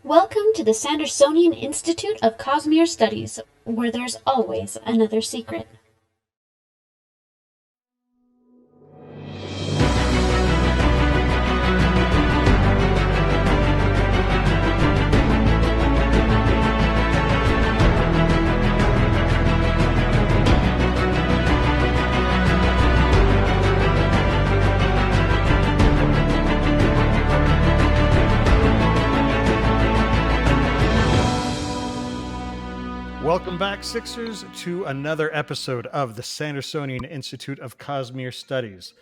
Welcome to the Sandersonian Institute of Cosmere Studies, where there's always another secret. Welcome back, Sixers, to another episode of the Sandersonian Institute of Cosmere Studies.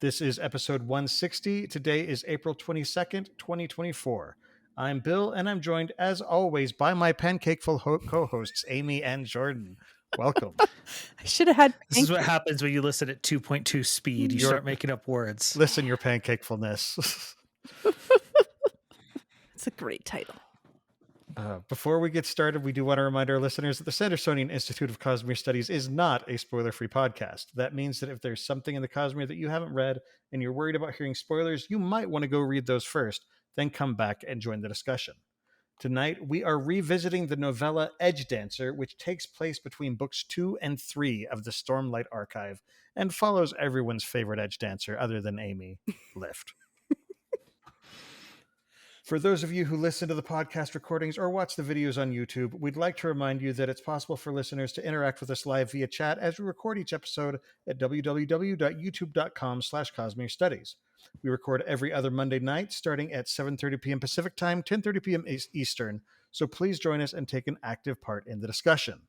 This is episode 160. Today is April 22nd, 2024. I'm Bill, and I'm joined, as always, by my pancakeful co-hosts, Amy and Jordan. Welcome. I should have had. This is what happens when you listen at 2.2 speed. You start making up words. Listen, your pancakefulness. It's a great title. Before we get started, we do want to remind our listeners that the Sandersonian Institute of Cosmere Studies is not a spoiler-free podcast. That means that if there's something in the Cosmere that you haven't read and you're worried about hearing spoilers, you might want to go read those first, then come back and join the discussion. Tonight, we are revisiting the novella Edgedancer, which takes place between books 2 and 3 of the Stormlight Archive and follows everyone's favorite Edgedancer, other than Amy, Lift. For those of you who listen to the podcast recordings or watch the videos on YouTube, we'd like to remind you that it's possible for listeners to interact with us live via chat as we record each episode at www.youtube.com/Cosmere Studies. We record every other Monday night starting at 7:30 p.m. Pacific Time, 10:30 p.m. Eastern, so please join us and take an active part in the discussion.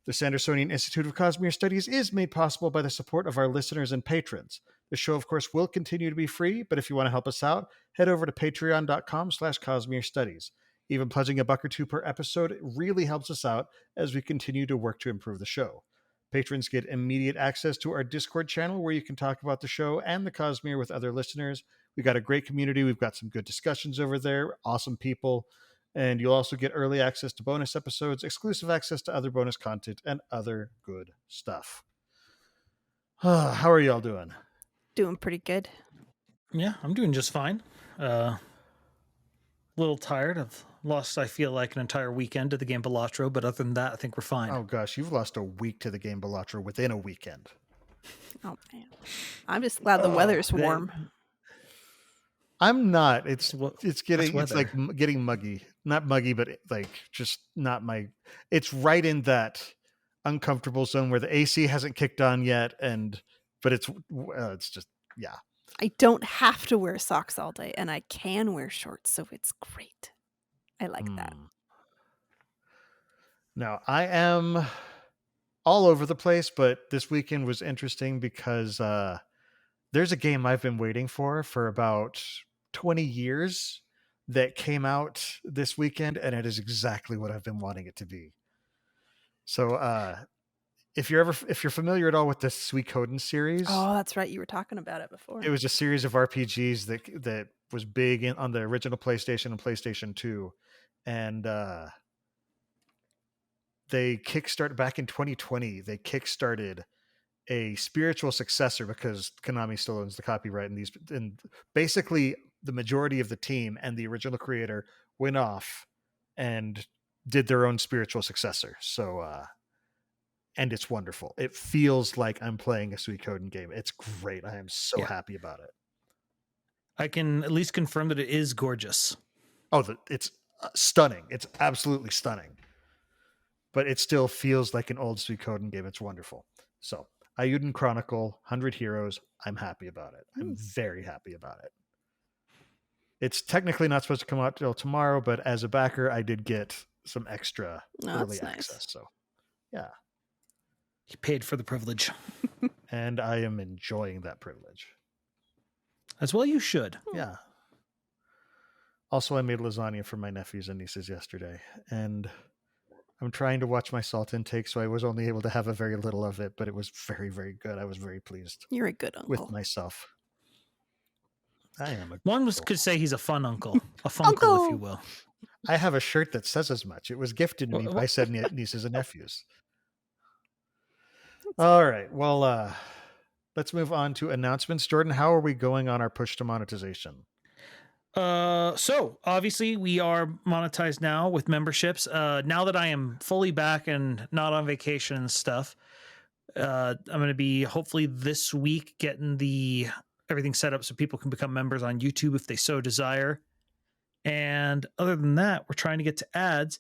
The Sandersonian Institute of Cosmere Studies is made possible by the support of our listeners and patrons. The show, of course, will continue to be free, but if you want to help us out, head over to patreon.com/Cosmere Studies. Even pledging $1 or $2 per episode really helps us out as we continue to work to improve the show. Patrons get immediate access to our Discord channel where you can talk about the show and the Cosmere with other listeners. We've got a great community. We've got some good discussions over there, awesome people. And you'll also get early access to bonus episodes, exclusive access to other bonus content, and other good stuff. How are y'all doing? Doing pretty good. Yeah, I'm doing just fine. A little tired. I've lost, I feel like, an entire weekend to the game Balatro, but other than that, I think we're fine. Oh gosh, you've lost a week to the game Balatro within a weekend. Oh man, I'm just glad the weather's warm. I'm not. It's getting getting muggy. Not muggy, but like just not my. It's right in that uncomfortable zone where the AC hasn't kicked on yet, but it's just yeah. I don't have to wear socks all day, and I can wear shorts, so it's great. I like that. Now I am all over the place, but this weekend was interesting because there's a game I've been waiting for about 20 years that came out this weekend, and it is exactly what I've been wanting it to be. So if you're familiar at all with the Suikoden series. Oh, that's right. You were talking about it before. It was a series of RPGs that was big on the original PlayStation and PlayStation 2. And they kickstarted back in 2020. They kickstarted a spiritual successor because Konami still owns the copyright and basically the majority of the team and the original creator went off and did their own spiritual successor. So and it's wonderful. It feels like I'm playing a Suikoden game. It's great. I am so happy about it. I can at least confirm that it is gorgeous. Oh, it's stunning. It's absolutely stunning. But it still feels like an old Suikoden game. It's wonderful. So, Ayuden Chronicle, 100 Heroes. I'm happy about it. I'm very happy about it. It's technically not supposed to come out till tomorrow, but as a backer, I did get some extra early access. Nice. So, yeah. You paid for the privilege. And I am enjoying that privilege. As well you should. Yeah. Also, I made lasagna for my nephews and nieces yesterday, and I'm trying to watch my salt intake, so I was only able to have a very little of it, but it was very, very good. I was very pleased. You're a good uncle. With myself. I am a One could say he's a fun uncle. A funkle, if you will. I have a shirt that says as much. It was gifted to me by said nieces and nephews. All right. Well, let's move on to announcements. Jordan, how are we going on our push to monetization? So obviously we are monetized now with memberships. Now that I am fully back and not on vacation and stuff, I'm going to be hopefully this week getting everything set up so people can become members on YouTube if they so desire. And other than that, we're trying to get to ads.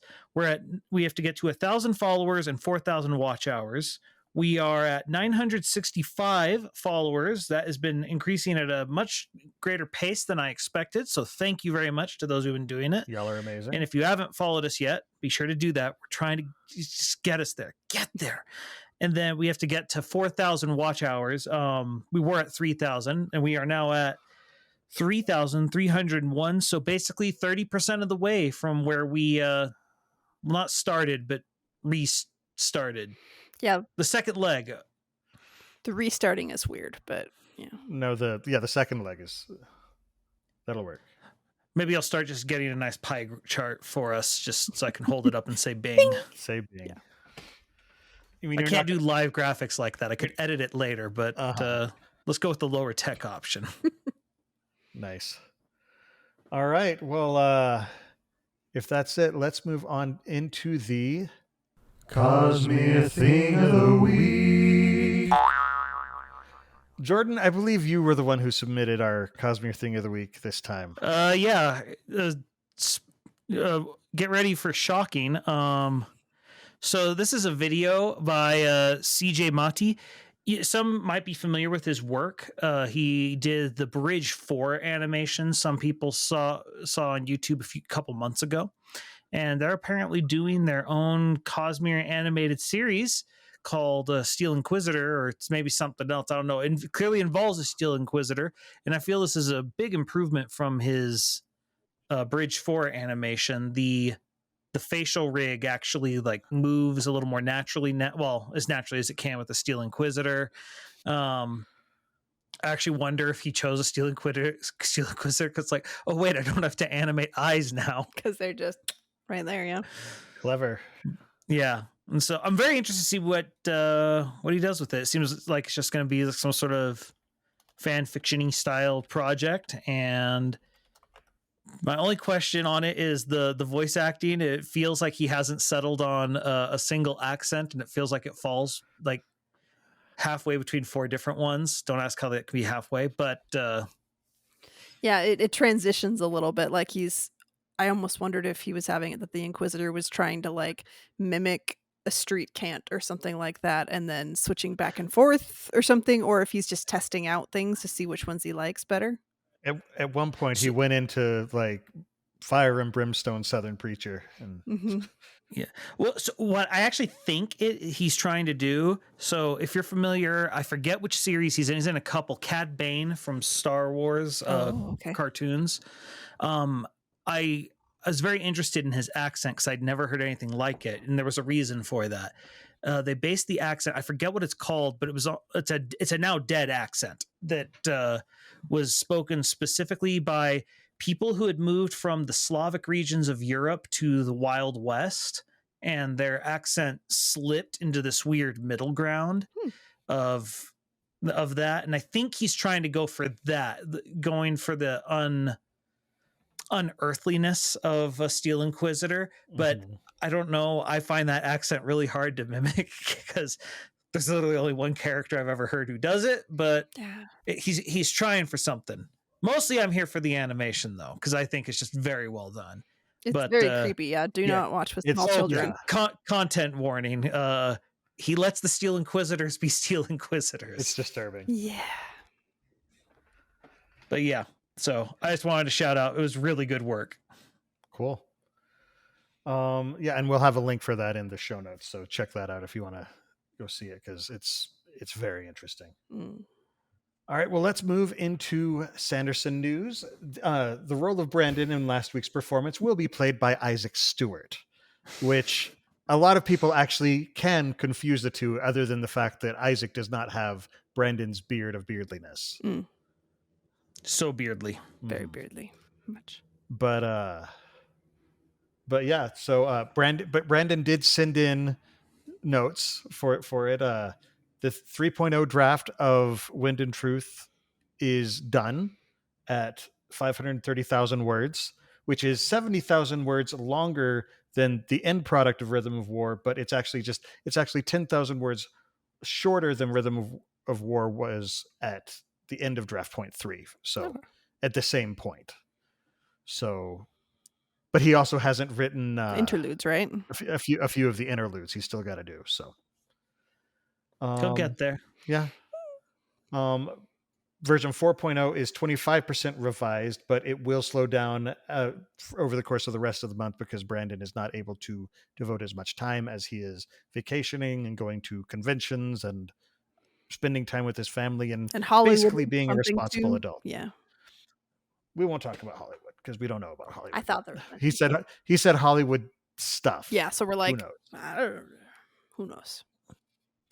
We have to get to 1,000 followers and 4,000 watch hours. We are at 965 followers. That has been increasing at a much greater pace than I expected. So thank you very much to those who've been doing it. Y'all are amazing. And if you haven't followed us yet, be sure to do that. We're trying to just get us there. Get there. And then we have to get to 4,000 watch hours. We were at 3,000, and we are now at 3,301. So basically 30% of the way from where we not started, but restarted. Yeah. The second leg. The restarting is weird, but yeah. No, the second leg that'll work. Maybe I'll start just getting a nice pie chart for us just so I can hold it up and say bing. Say bing. Yeah. You I can't do live graphics like that. I could edit it later, but let's go with the lower tech option. Nice. All right. Well, if that's it, let's move on into the Cosmere Thing of the Week. Jordan, I believe you were the one who submitted our Cosmere Thing of the Week this time. Yeah. Get ready for shocking. So this is a video by CGIMati. Some might be familiar with his work. He did the Bridge 4 animation some people saw on YouTube a couple months ago. And they're apparently doing their own Cosmere animated series called Steel Inquisitor, or it's maybe something else. I don't know. It clearly involves a Steel Inquisitor. And I feel this is a big improvement from his Bridge 4 animation. The facial rig actually like moves a little more naturally, as naturally as it can with the Steel Inquisitor. I actually wonder if he chose a Steel Inquisitor because like, oh wait, I don't have to animate eyes now Because they're just right there, yeah. Clever. Yeah. And so I'm very interested to see what he does with it. It seems like it's just going to be like some sort of fan fiction-y style project. And my only question on it is the voice acting. It feels like he hasn't settled on a single accent, and it feels like it falls like halfway between 4 different ones. Don't ask how that can be halfway, but yeah, it transitions a little bit. Like I almost wondered if he was having it that the Inquisitor was trying to like mimic a street cant or something like that, and then switching back and forth or something, or if he's just testing out things to see which ones he likes better. At one point, he went into like Fire and Brimstone Southern Preacher. And yeah. Well, so what I actually think he's trying to do. So if you're familiar, I forget which series he's in. He's in a couple. Cad Bane from Star Wars cartoons. I was very interested in his accent because I'd never heard anything like it, and there was a reason for that. They based the accent. I forget what it's called, but it's a now dead accent that was spoken specifically by people who had moved from the Slavic regions of Europe to the Wild West, and their accent slipped into this weird middle ground of that. And I think he's trying to go for that, going for the unearthliness of a Steel Inquisitor, but I don't know. I find that accent really hard to mimic because there's literally only one character I've ever heard who does it, but he's trying for something. Mostly I'm here for the animation though, because I think it's just very well done. It's very creepy. Yeah. Do not watch with small children. Content warning. He lets the Steel Inquisitors be Steel Inquisitors. It's disturbing. Yeah. But yeah. So I just wanted to shout out. It was really good work. Cool. Yeah, and we'll have a link for that in the show notes. So check that out if you want to go see it, because it's very interesting. All right, well, let's move into Sanderson news. The role of Brandon in last week's performance will be played by Isaac Stewart, which a lot of people actually can confuse the two, other than the fact that Isaac does not have Brandon's beard of beardliness. So beardly. Very beardly. Much. But yeah, so Brandon did send in notes for it. The 3.0 draft of Wind and Truth is done at 530,000 words, which is 70,000 words longer than the end product of Rhythm of War, but it's actually 10,000 words shorter than Rhythm of War was at the end of Draft Point 3. So at the same point. So, but he also hasn't written interludes, right? A few of the interludes he's still got to do. So He'll get there. Yeah. Version 4.0 is 25% revised, but it will slow down over the course of the rest of the month because Brandon is not able to devote as much time as he is vacationing and going to conventions and spending time with his family and basically being a responsible adult. Yeah. We won't talk about Hollywood because we don't know about Hollywood. I thought there was he said Hollywood stuff. Yeah, so we're like, who knows? I don't know. Who knows?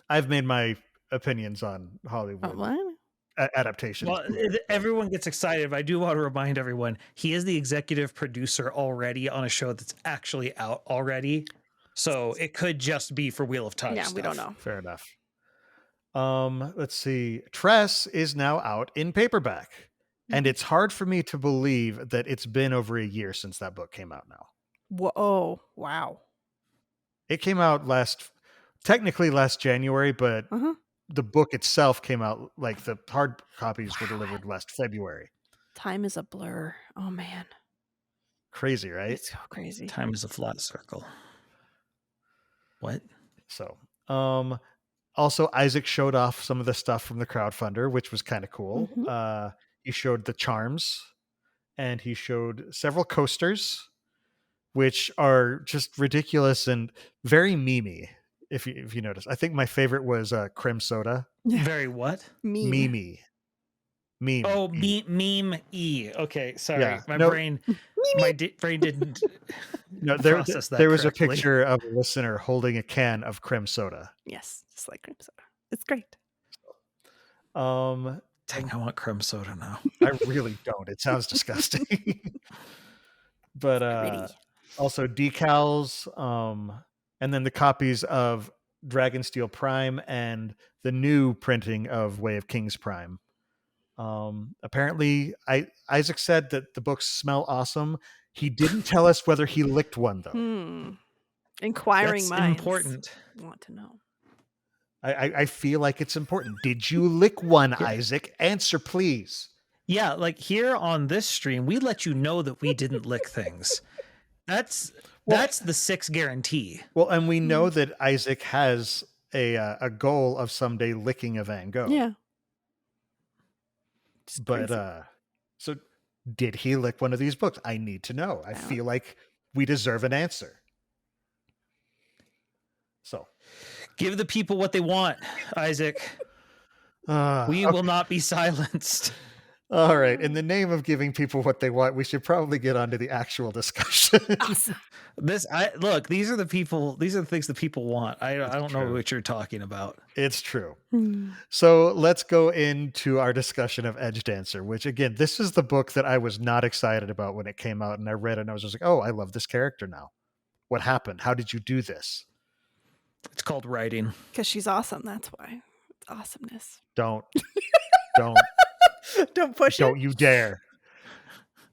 I've made my opinions on Hollywood. Adaptation. Well, everyone gets excited, but I do want to remind everyone he is the executive producer already on a show that's actually out already. So it could just be for Wheel of Time. Yeah, stuff. we don't know. Fair enough. Let's see. Tress is now out in paperback. And it's hard for me to believe that it's been over a year since that book came out now. Whoa, wow. It came out technically last January, but the book itself came out, like the hard copies were delivered last February. Time is a blur. Oh man. Crazy, right? It's so crazy. Time is a flat circle. What? So, also Isaac showed off some of the stuff from the crowdfunder, which was kind of cool. He showed the charms and he showed several coasters, which are just ridiculous and very memey. If you notice, I think my favorite was Creme Soda. Very what? Meme. Oh, meme E. Okay, sorry, yeah. my brain didn't. No, there was a picture of a listener holding a can of Creme Soda. Yes, just like Creme Soda. It's great. Dang, I want Creme Soda now. I really don't. It sounds disgusting. But also decals. And then the copies of Dragonsteel Prime and the new printing of Way of Kings Prime. Apparently, Isaac said that the books smell awesome. He didn't tell us whether he licked one, though. Inquiring minds important. Want to know. I feel like it's important. Did you lick one, Isaac? Answer, please. Yeah, like here on this stream, we let you know that we didn't lick things. That's the SICS guarantee. Well, and we know that Isaac has a goal of someday licking a Van Gogh. Yeah. But so did he lick one of these books? I need to know. I feel like we deserve an answer. So give the people what they want, Isaac. We will not be silenced. All right. In the name of giving people what they want, we should probably get on to the actual discussion. Awesome. These are the things that people want. I don't know what you're talking about. It's true. So let's go into our discussion of Edgedancer, which again, this is the book that I was not excited about when it came out, and I read it and I was just like, oh, I love this character now. What happened? How did you do this? It's called writing. Because she's awesome. That's why. It's awesomeness. Don't push it. Don't you dare.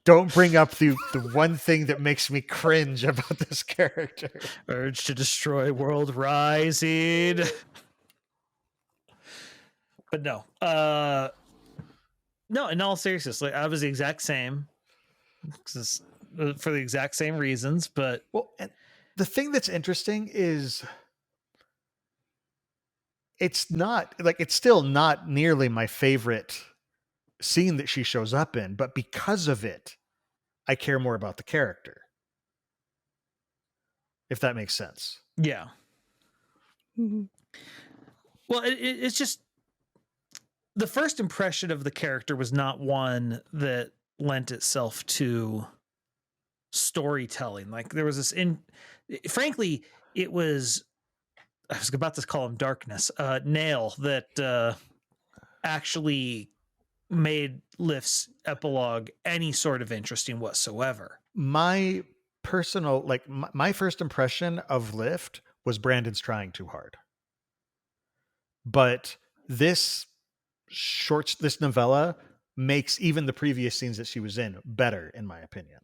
Don't bring up the one thing that makes me cringe about this character. Urge to destroy world rising. But no. No, in all seriousness, like I was the exact same. For the exact same reasons, but and the thing that's interesting is it's still not nearly my favorite scene that she shows up in, but because of it, I care more about the character. If that makes sense. Yeah. Mm-hmm. Well, it's just the first impression of the character was not one that lent itself to storytelling. Like there was frankly, it was, I was about to call him darkness, Nail that actually made Lift's epilogue any sort of interesting whatsoever. My personal, my first impression of Lift was Brandon's trying too hard. But this novella makes even the previous scenes that she was in better, in my opinion.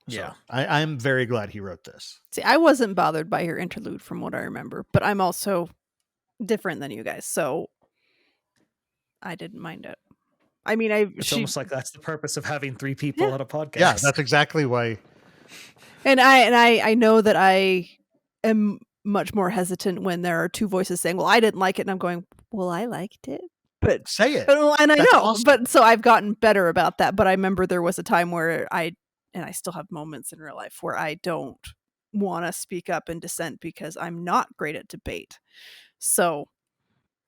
Yeah. So I'm very glad he wrote this. See, I wasn't bothered by her interlude from what I remember, but I'm also different than you guys, so I didn't mind it. I mean, It's almost like that's the purpose of having 3 people on a podcast. Yeah, that's exactly why. And I know that I am much more hesitant when there are 2 voices saying, "Well, I didn't like it," and I'm going, "Well, I liked it." But Say it. and I That's know, awesome. but so I've gotten better about that. But I remember there was a time where I still have moments in real life where I don't want to speak up in dissent because I'm not great at debate. So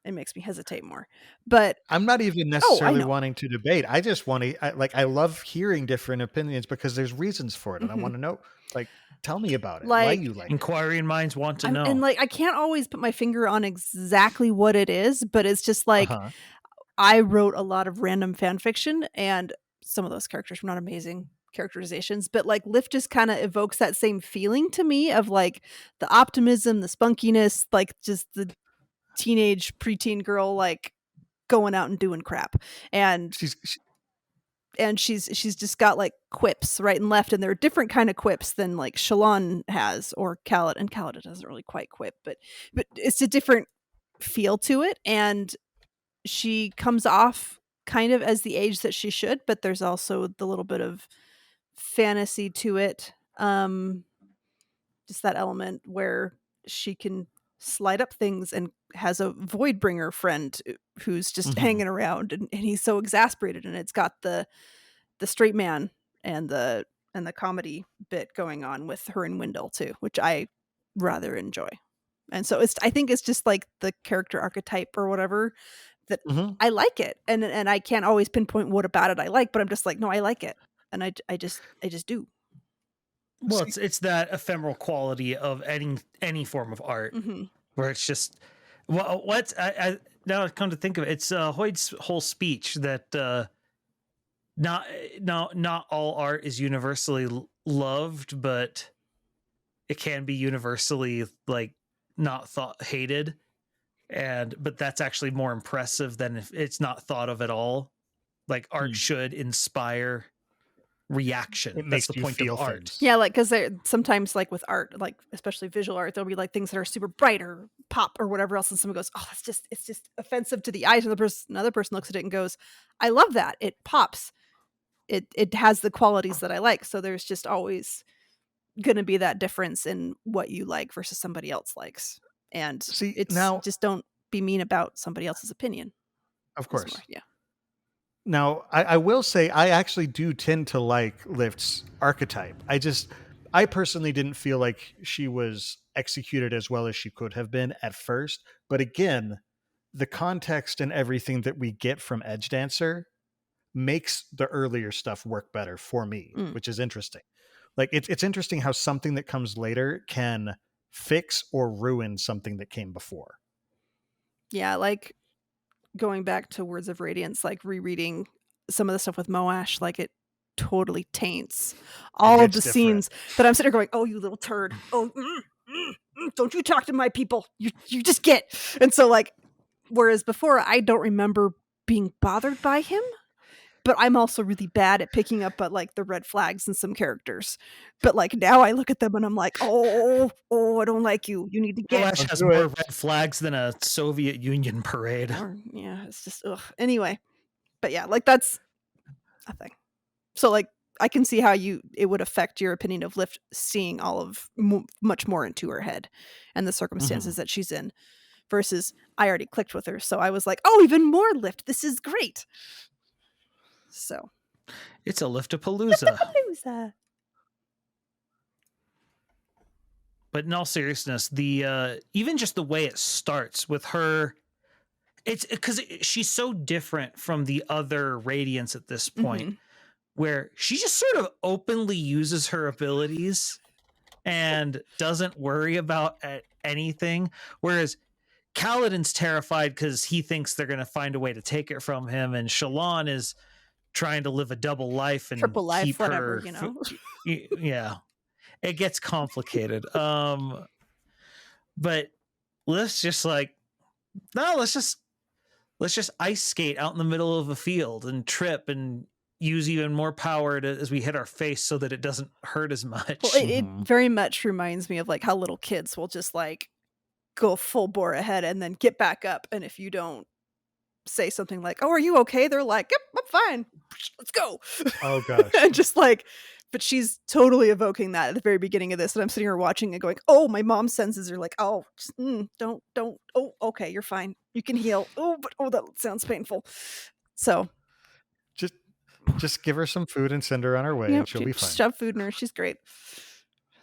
it makes me hesitate more. But I'm not even necessarily know. wanting to debate. I just want to, I love hearing different opinions because there's reasons for it. And I want to know, like, tell me about it. Why Like, you like it. Inquiring minds want to know. and like I can't always put my finger on exactly what it is, but it's just like I wrote a lot of random fan fiction, and some of those characters were not amazing characterizations, but like Lift just kind of evokes that same feeling to me of like the optimism, the spunkiness, like just the teenage preteen girl like going out and doing crap. And she's just got like quips right and left, and they're different kind of quips than like Shalon has or Khaled, and Khaled doesn't really quite quip, but it's a different feel to it, and she comes off kind of as the age that she should, but there's also the little bit of fantasy to it, just that element where she can slide up things and has a Voidbringer friend who's just hanging around, and he's so exasperated, and it's got the straight man and the comedy bit going on with her and Wendell too, which I rather enjoy. And so I think it's just like the character archetype or whatever that I like it, and I can't always pinpoint what about it I like, but I'm just like, no, I like it, and I just do. Well, it's that ephemeral quality of any form of art, where it's just I now come to think of it, it's Hoyd's whole speech that not all art is universally loved, but it can be universally like not hated, but that's actually more impressive than if it's not thought of at all. Like art should inspire reaction. It That's makes the you point feel of art. things. Yeah, like because sometimes like with art, like especially visual art, there'll be like things that are super bright or pop or whatever else, and someone goes, "Oh, it's just offensive to the eyes," and another person looks at it and goes, "I love that. It pops. It has the qualities that I like." So there's just always going to be that difference in what you like versus somebody else likes, and just don't be mean about somebody else's opinion. Of course, yeah. Now, I will say I actually do tend to like Lift's archetype. I personally didn't feel like she was executed as well as she could have been at first. But again, the context and everything that we get from Edgedancer makes the earlier stuff work better for me, which is interesting. Like it's interesting how something that comes later can fix or ruin something that came before. Yeah, like going back to Words of Radiance, like rereading some of the stuff with Moash, like it totally taints all of the scenes that I'm sitting there going, "Oh, you little turd. Oh, don't you talk to my people. You just get." And so like, whereas before I don't remember being bothered by him, but I'm also really bad at picking up at like the red flags in some characters. But like now I look at them and I'm like, oh, I don't like you. You need to get. Flash has more red flags than a Soviet Union parade. Yeah, it's just ugh. Anyway, but yeah, like that's a thing. So like I can see how it would affect your opinion of Lift seeing all of much more into her head and the circumstances that she's in, versus I already clicked with her, so I was like, oh, even more Lift. This is great. So it's a Liftapalooza. But in all seriousness, the even just the way it starts with her, it's because she's so different from the other Radiants at this point, where she just sort of openly uses her abilities and doesn't worry about anything. Whereas Kaladin's terrified because he thinks they're going to find a way to take it from him, and Shalon is trying to live a double life and triple life, keep whatever, her, you know. Yeah, it gets complicated. But let's just like, no, let's let's just ice skate out in the middle of a field and trip and use even more power as we hit our face so that it doesn't hurt as much. Well, it very much reminds me of like how little kids will just like go full bore ahead and then get back up. And if you don't say something like, "Oh, are you okay?" They're like, "Yep, I'm fine. Let's go." Oh gosh. And just like, but she's totally evoking that at the very beginning of this. And I'm sitting here watching and going, "Oh, my mom's senses are like, oh, just, don't. Oh, okay, you're fine. You can heal. Oh, but that sounds painful." So just give her some food and send her on her way, and she'll be fine. Shove food in her. She's great.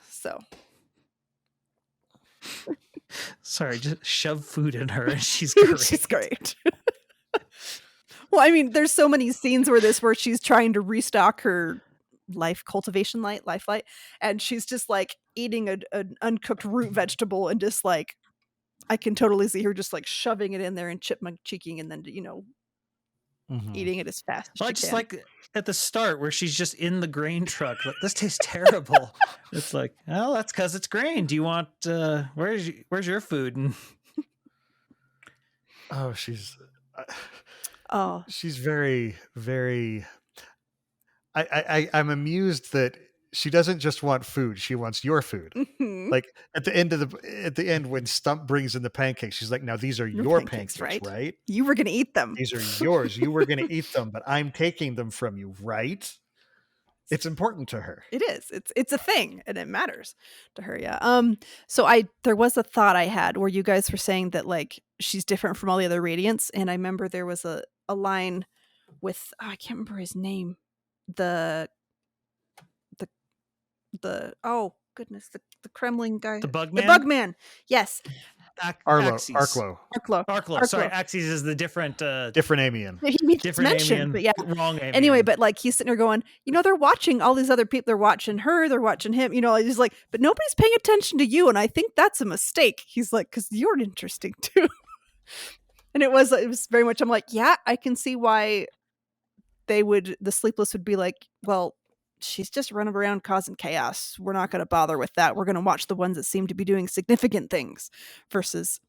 So. Sorry, just shove food in her and she's great. She's great. Well, I mean, there's so many scenes where she's trying to restock her life light, and she's just like eating an uncooked root vegetable and just like, I can totally see her just like shoving it in there and chipmunk cheeking and then, eating it as fast as she just can. like at the start where she's just in the grain truck, like, this tastes terrible. It's like, oh, that's because it's grain. Do you want where's your food? And oh, she's she's very, very I'm amused that she doesn't just want food, she wants your food. Mhm. Like at the end when Stump brings in the pancakes, she's like, now these are your pancakes, right? You were gonna eat them. These are yours. You were gonna eat them, but I'm taking them from you, right? It's important to her. It is. It's a thing, and it matters to her. Yeah. So there was a thought I had where you guys were saying that like she's different from all the other Radiants, and I remember there was a line with I can't remember his name. The oh goodness, the Kremlin guy, the Bugman. The Bugman. Yes. Arklo. Sorry, Axes is the different Amian. He meets different dimension, Amian, but yeah. Wrong Amian. Anyway, but like he's sitting there going, they're watching all these other people. They're watching her. They're watching him. He's like, but nobody's paying attention to you, and I think that's a mistake. He's like, because you're interesting too. And it was very much. I'm like, yeah, I can see why the Sleepless would be like, well, she's just running around causing chaos. We're not going to bother with that. We're going to watch the ones that seem to be doing significant things versus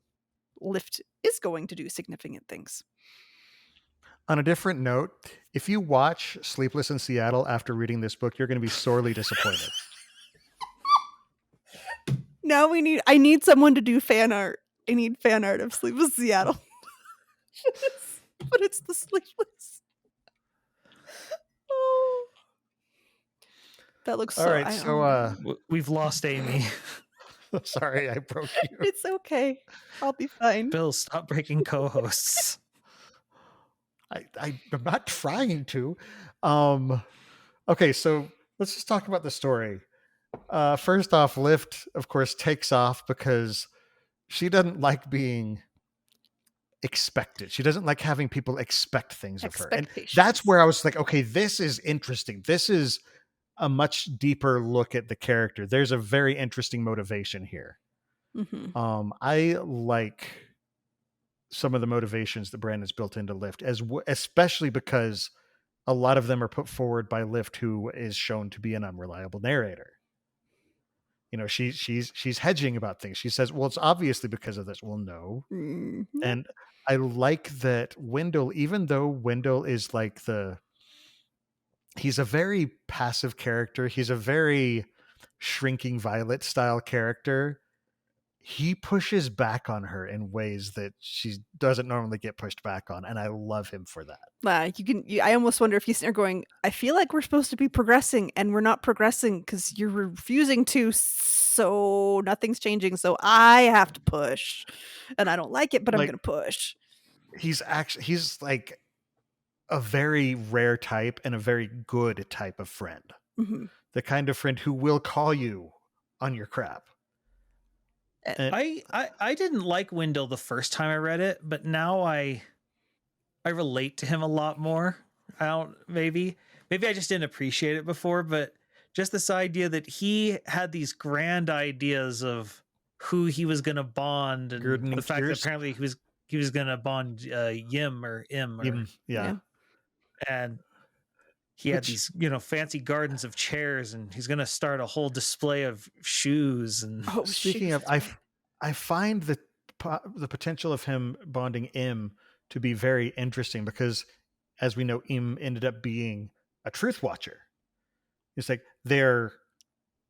Lift is going to do significant things. On a different note, if you watch Sleepless in Seattle after reading this book, you're going to be sorely disappointed. Now I need someone to do fan art. I need fan art of Sleepless in Seattle. But it's the Sleepless. Oh. That looks all right. So we've lost Amy. Sorry, I broke you. It's okay. I'll be fine. Bill, stop breaking co-hosts. I'm not trying to. Okay, so let's just talk about the story. First off, Lift, of course, takes off because she doesn't like being expected. She doesn't like having people expect things of her. And that's where I was like, okay, this is interesting. This is a much deeper look at the character. There's a very interesting motivation here. Mm-hmm. I like some of the motivations that Brandon's built into Lift, especially because a lot of them are put forward by Lift, who is shown to be an unreliable narrator. She's hedging about things. She says, well, it's obviously because of this. Well, no. Mm-hmm. And I like that Wendell, even though Wendell is like he's a very passive character. He's a very Shrinking Violet style character. He pushes back on her in ways that she doesn't normally get pushed back on. And I love him for that. I almost wonder if he's there going, I feel like we're supposed to be progressing and we're not progressing because you're refusing to. So nothing's changing. So I have to push and I don't like it, but I'm going to push. He's like a very rare type and a very good type of friend. Mm-hmm. The kind of friend who will call you on your crap. I didn't like Wendell the first time I read it, but now I relate to him a lot more. Maybe I just didn't appreciate it before, but just this idea that he had these grand ideas of who he was going to bond, and the fact that apparently he was going to bond Yim or Im. Yeah. And he had these, fancy gardens of chairs, and he's going to start a whole display of shoes. And speaking of, I find the potential of him bonding Im to be very interesting because, as we know, Im ended up being a truth watcher. It's like they're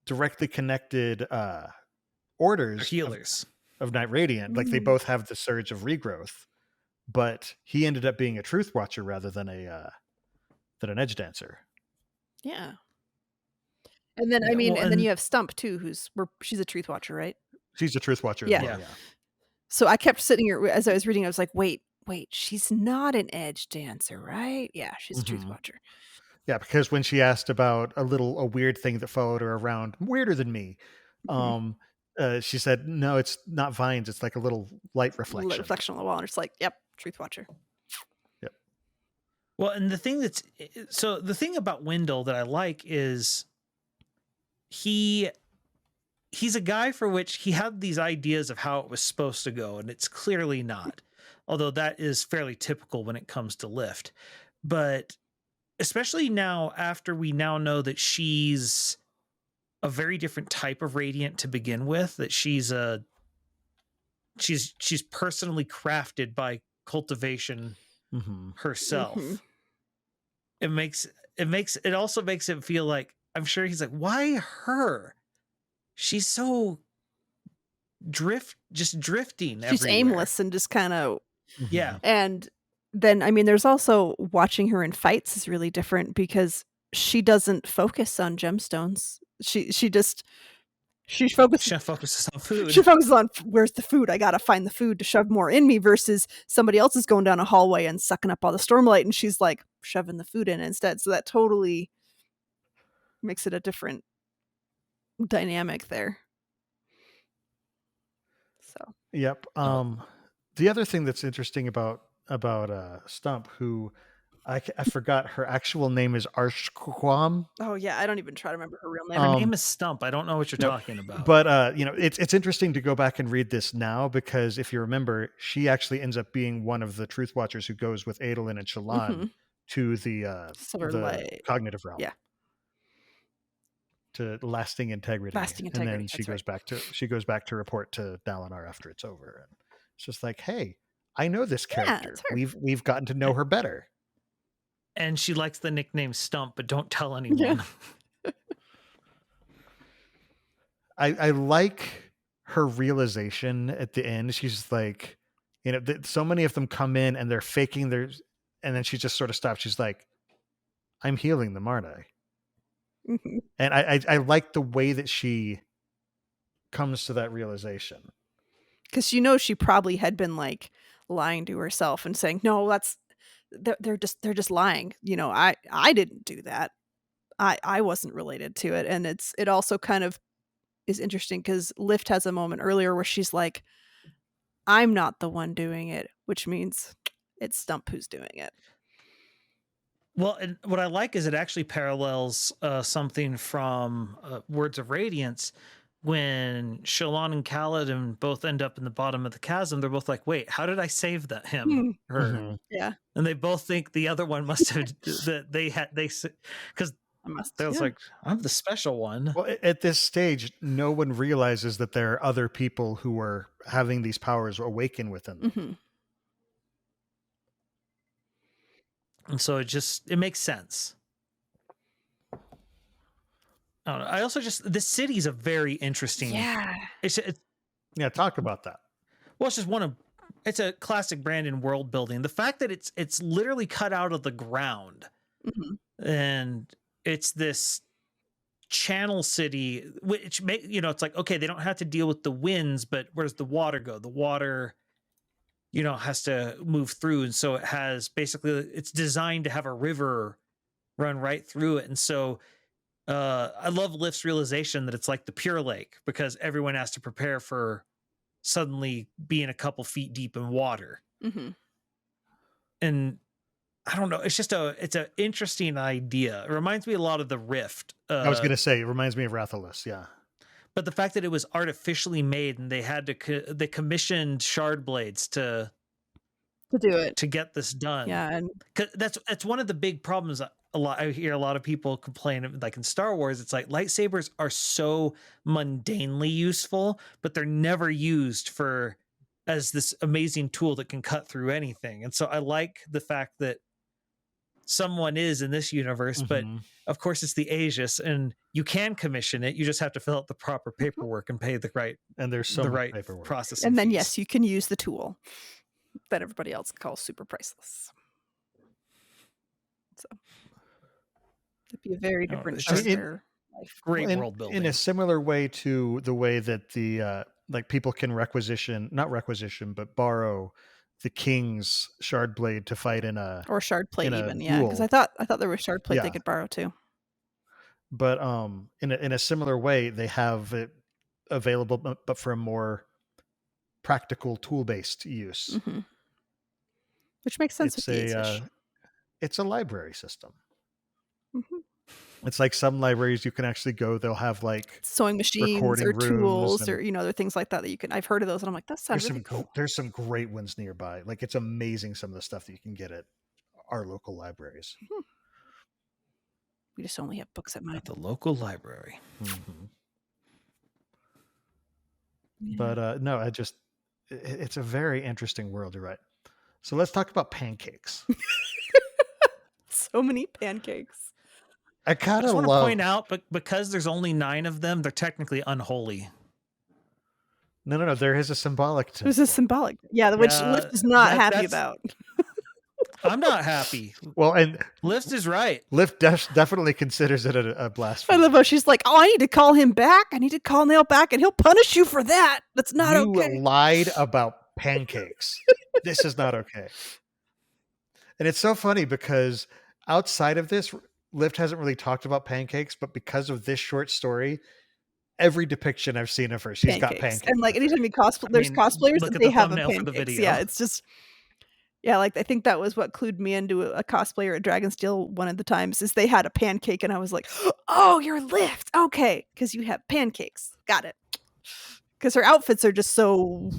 directly connected orders Healers. of Night Radiant. Like they both have the surge of regrowth, but he ended up being a truth watcher rather than an Edgedancer. Yeah. And then then you have Stump too, she's a truth watcher, right? She's a truth watcher. Yeah. As well, yeah. So I kept sitting here as I was reading. I was like, wait, she's not an Edgedancer, right? Yeah, she's a truth watcher. Yeah, because when she asked about a weird thing that followed her around, weirder than me, she said, no, it's not vines. It's like a little light reflection. Reflection on the wall. And it's like, yep, truth watcher. Yep. Well, and the thing about Wendell that I like is he's a guy for which he had these ideas of how it was supposed to go, and it's clearly not. Although that is fairly typical when it comes to Lift. But especially now, after we now know that she's a very different type of Radiant to begin with, that she's personally crafted by cultivation herself. It also makes it feel like, I'm sure he's like, why her? She's so drifting. She's everywhere. Aimless and just kind of, yeah. And then, there's also watching her in fights is really different because she doesn't focus on gemstones. She focuses on food. She focuses on where's the food. I gotta find the food to shove more in me. Versus somebody else is going down a hallway and sucking up all the stormlight, and she's like shoving the food in instead. So that totally makes it a different dynamic there. So yep. The other thing that's interesting about Stump, who I forgot her actual name is Arshquam. Oh yeah, I don't even try to remember her real name. Her name is Stump. I don't know what you're talking about. But it's interesting to go back and read this now because if you remember, she actually ends up being one of the Truth Watchers who goes with Adolin and Shallan to the cognitive realm. Yeah. To lasting integrity. And then she goes back to report to Dalinar after it's over. And it's just like, hey, I know this character. We've gotten to know her better. And she likes the nickname Stump, but don't tell anyone. Yeah. I like her realization at the end. She's like, so many of them come in and they're faking and then she just sort of stops. She's like, I'm healing them, aren't I? And I like the way that she comes to that realization. Because she probably had been like lying to herself and saying, no, they're just lying. I didn't do that. I wasn't related to it. And it also kind of is interesting because Lift has a moment earlier where she's like, I'm not the one doing it, which means it's Stump who's doing it. Well, and what I like is it actually parallels something from Words of Radiance. When Shallan and Kaladin both end up in the bottom of the chasm, they're both like, wait, how did I save him? Her? Yeah. And they both think the other one must have, because they was like, I'm the special one. Well, at this stage, no one realizes that there are other people who are having these powers awaken within them. And so it makes sense. I don't know. I also the city's a very interesting. Yeah. Yeah. Talk about that. Well, it's just it's a classic Brandon world building. The fact that it's literally cut out of the ground, and it's this channel city, which it's like, okay, they don't have to deal with the winds, but where does the water go? The water, has to move through. And so it has it's designed to have a river run right through it. And so I love Lift's realization that it's like the Pure Lake because everyone has to prepare for suddenly being a couple feet deep in water. And I don't know. It's an interesting idea. It reminds me a lot of the Rift. I was going to say, it reminds me of Rathalos. Yeah. But the fact that it was artificially made and they had they commissioned shard blades to do it, to get this done. Yeah. And that's one of the big problems. I hear a lot of people complain, like in Star Wars, it's like lightsabers are so mundanely useful, but they're never used for as this amazing tool that can cut through anything. And so I like the fact that someone is in this universe, but of course it's the Aegis, and you can commission it. You just have to fill out the proper paperwork and pay the right paperwork processing And then fees. yes, you can use the tool that everybody else calls super priceless. So it'd be a very different it's start just to their life. Great in, world building. in a similar way to the way that the like people can but borrow the king's shard blade to fight in a Or shard plate in a even, yeah. Because duel. I thought there was shard plate they Yeah. could borrow too. But in a similar way, they have it available, but for a more practical tool-based use. Which makes sense with the Aegis. It's a library system. Mm-hmm. It's like some libraries you can actually go. They'll have like Sewing machines recording or rooms tools and- or other things like that you can. I've heard of those, and I'm like, that sounds really cool. There's some great ones nearby. Like it's amazing some of the stuff that you can get at our local libraries. We just only have books at mine. At the local library. Yeah. But no, it's a very interesting world. You're right. So let's talk about pancakes. So many pancakes. I I kind just of want to love. point out, but because there's only 9 of them, they're technically unholy. No. There is a symbolic. There's a symbolic. Yeah, which Yeah, Lift is not happy that's- about. I'm not happy. Well, and Lift is right. Lift definitely considers it a I blasphemy. love how she's like, oh, I need to call him back. I need to call Nail back, and he'll punish you for that. That's not You okay. lied about pancakes. This is not okay. And it's so funny because outside of this, Lift hasn't really talked about pancakes, but because of this short story, every depiction I've seen of her, she's got pancakes. And like anytime you there's mean, cosplayers look that at they the have a thumbnail for the pancakes. video. Yeah, it's just like I think that was what clued me into a cosplayer at Dragonsteel one of the times is they had a pancake and I was like, oh, you're Lift. Okay. Because you have pancakes. Got it. Because her outfits are just so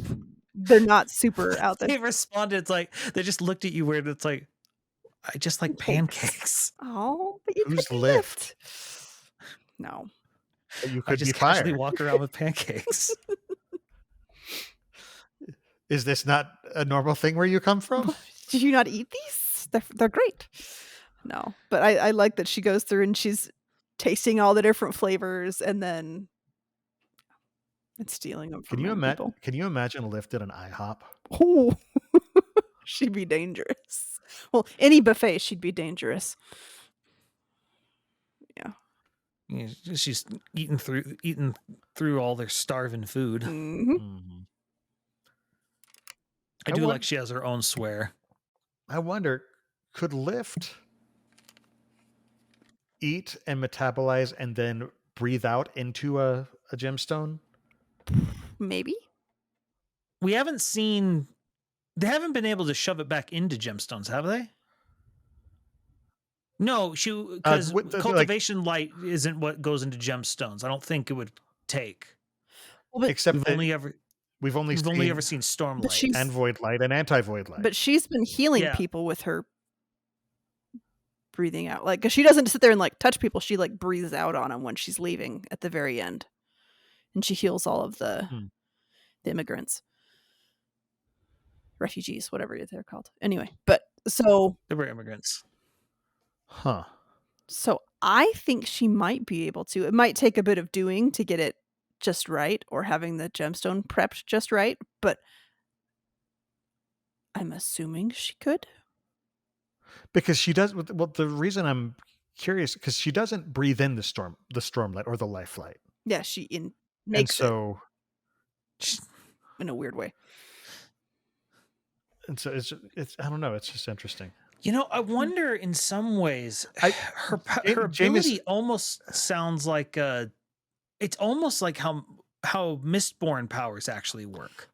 they're not super out there. They responded, it's like they just looked at you weird. It's like, I just like pancakes. Oh, but you Who's could be Lift? No. You I could be just casually fired. walk around with pancakes. Is this not a normal thing where you come from? Did you not eat these? They're great. No, but I like that she goes through and she's tasting all the different flavors and then stealing them from people. Can you imagine Lift at an IHOP? Oh, she'd be dangerous. Well, any buffet, she'd be dangerous. Yeah. Yeah, she's eating through all their starving food. Mhm. I do like she has her own swear. I wonder, could Lift eat and metabolize and then breathe out into a gemstone? Maybe. We haven't seen. They haven't been able to shove it back into gemstones, have they? No, because cultivation light isn't what goes into gemstones. I don't think it would take. Well, but Except We've only ever seen Stormlight. and Void Light and anti-Void Light. But she's been healing Yeah. people with her breathing out. Like, 'cause she doesn't sit there and like touch people. She like breathes out on them when she's leaving at the very end, and she heals all of the immigrants, refugees, whatever they're called. Anyway, but so They were immigrants. Huh. So I think she might be able to. It might take a bit of doing to get it just right or having the gemstone prepped just right, but I'm assuming she could. Because she does. Well, the reason I'm curious because she doesn't breathe in the Stormlight or the Life Light. Yeah, she makes And so it in a weird way. And so it's I don't know. It's just interesting. You know, I wonder in some ways her James- ability almost sounds like it's almost like how Mistborn powers actually work.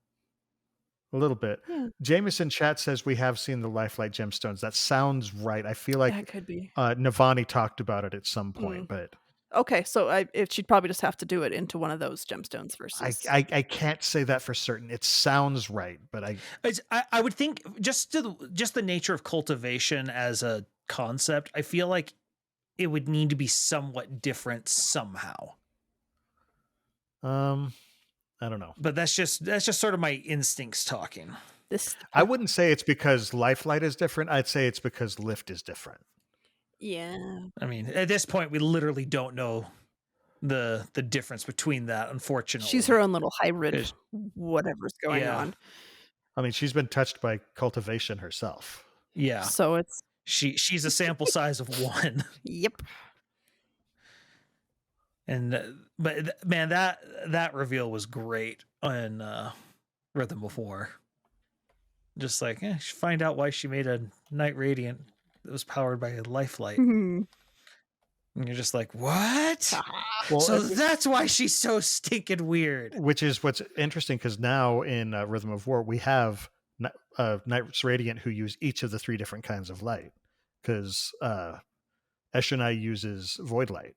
A little bit. Yeah. Jameson chat says we have seen the Lifelight gemstones. That sounds right. I feel like That could be. Navani talked about it at some point, but Okay, so she'd probably just have to do it into one of those gemstones versus. I can't say that for certain. It sounds right, but I would think just the nature of cultivation as a concept, I feel like it would need to be somewhat different somehow. I don't know. But that's just sort of my instincts talking. I wouldn't say it's because Lifelight is different. I'd say it's because Lift is different. Yeah. I mean, at this point, we literally don't know the difference between that, unfortunately. She's her own little hybrid, whatever's going on. I mean, she's been touched by cultivation herself. Yeah. So it's she's a sample size of 1. Yep. And but man, that reveal was great on Rhythm of War. Just like, find out why she made a Night Radiant that was powered by a Lifelight. Mm-hmm. And you're just like, what? Well, so that's why she's so stinking weird. Which is what's interesting, because now in Rhythm of War, we have Night's Radiant who use each of the 3 different kinds of light. Because Eshonai uses Void Light.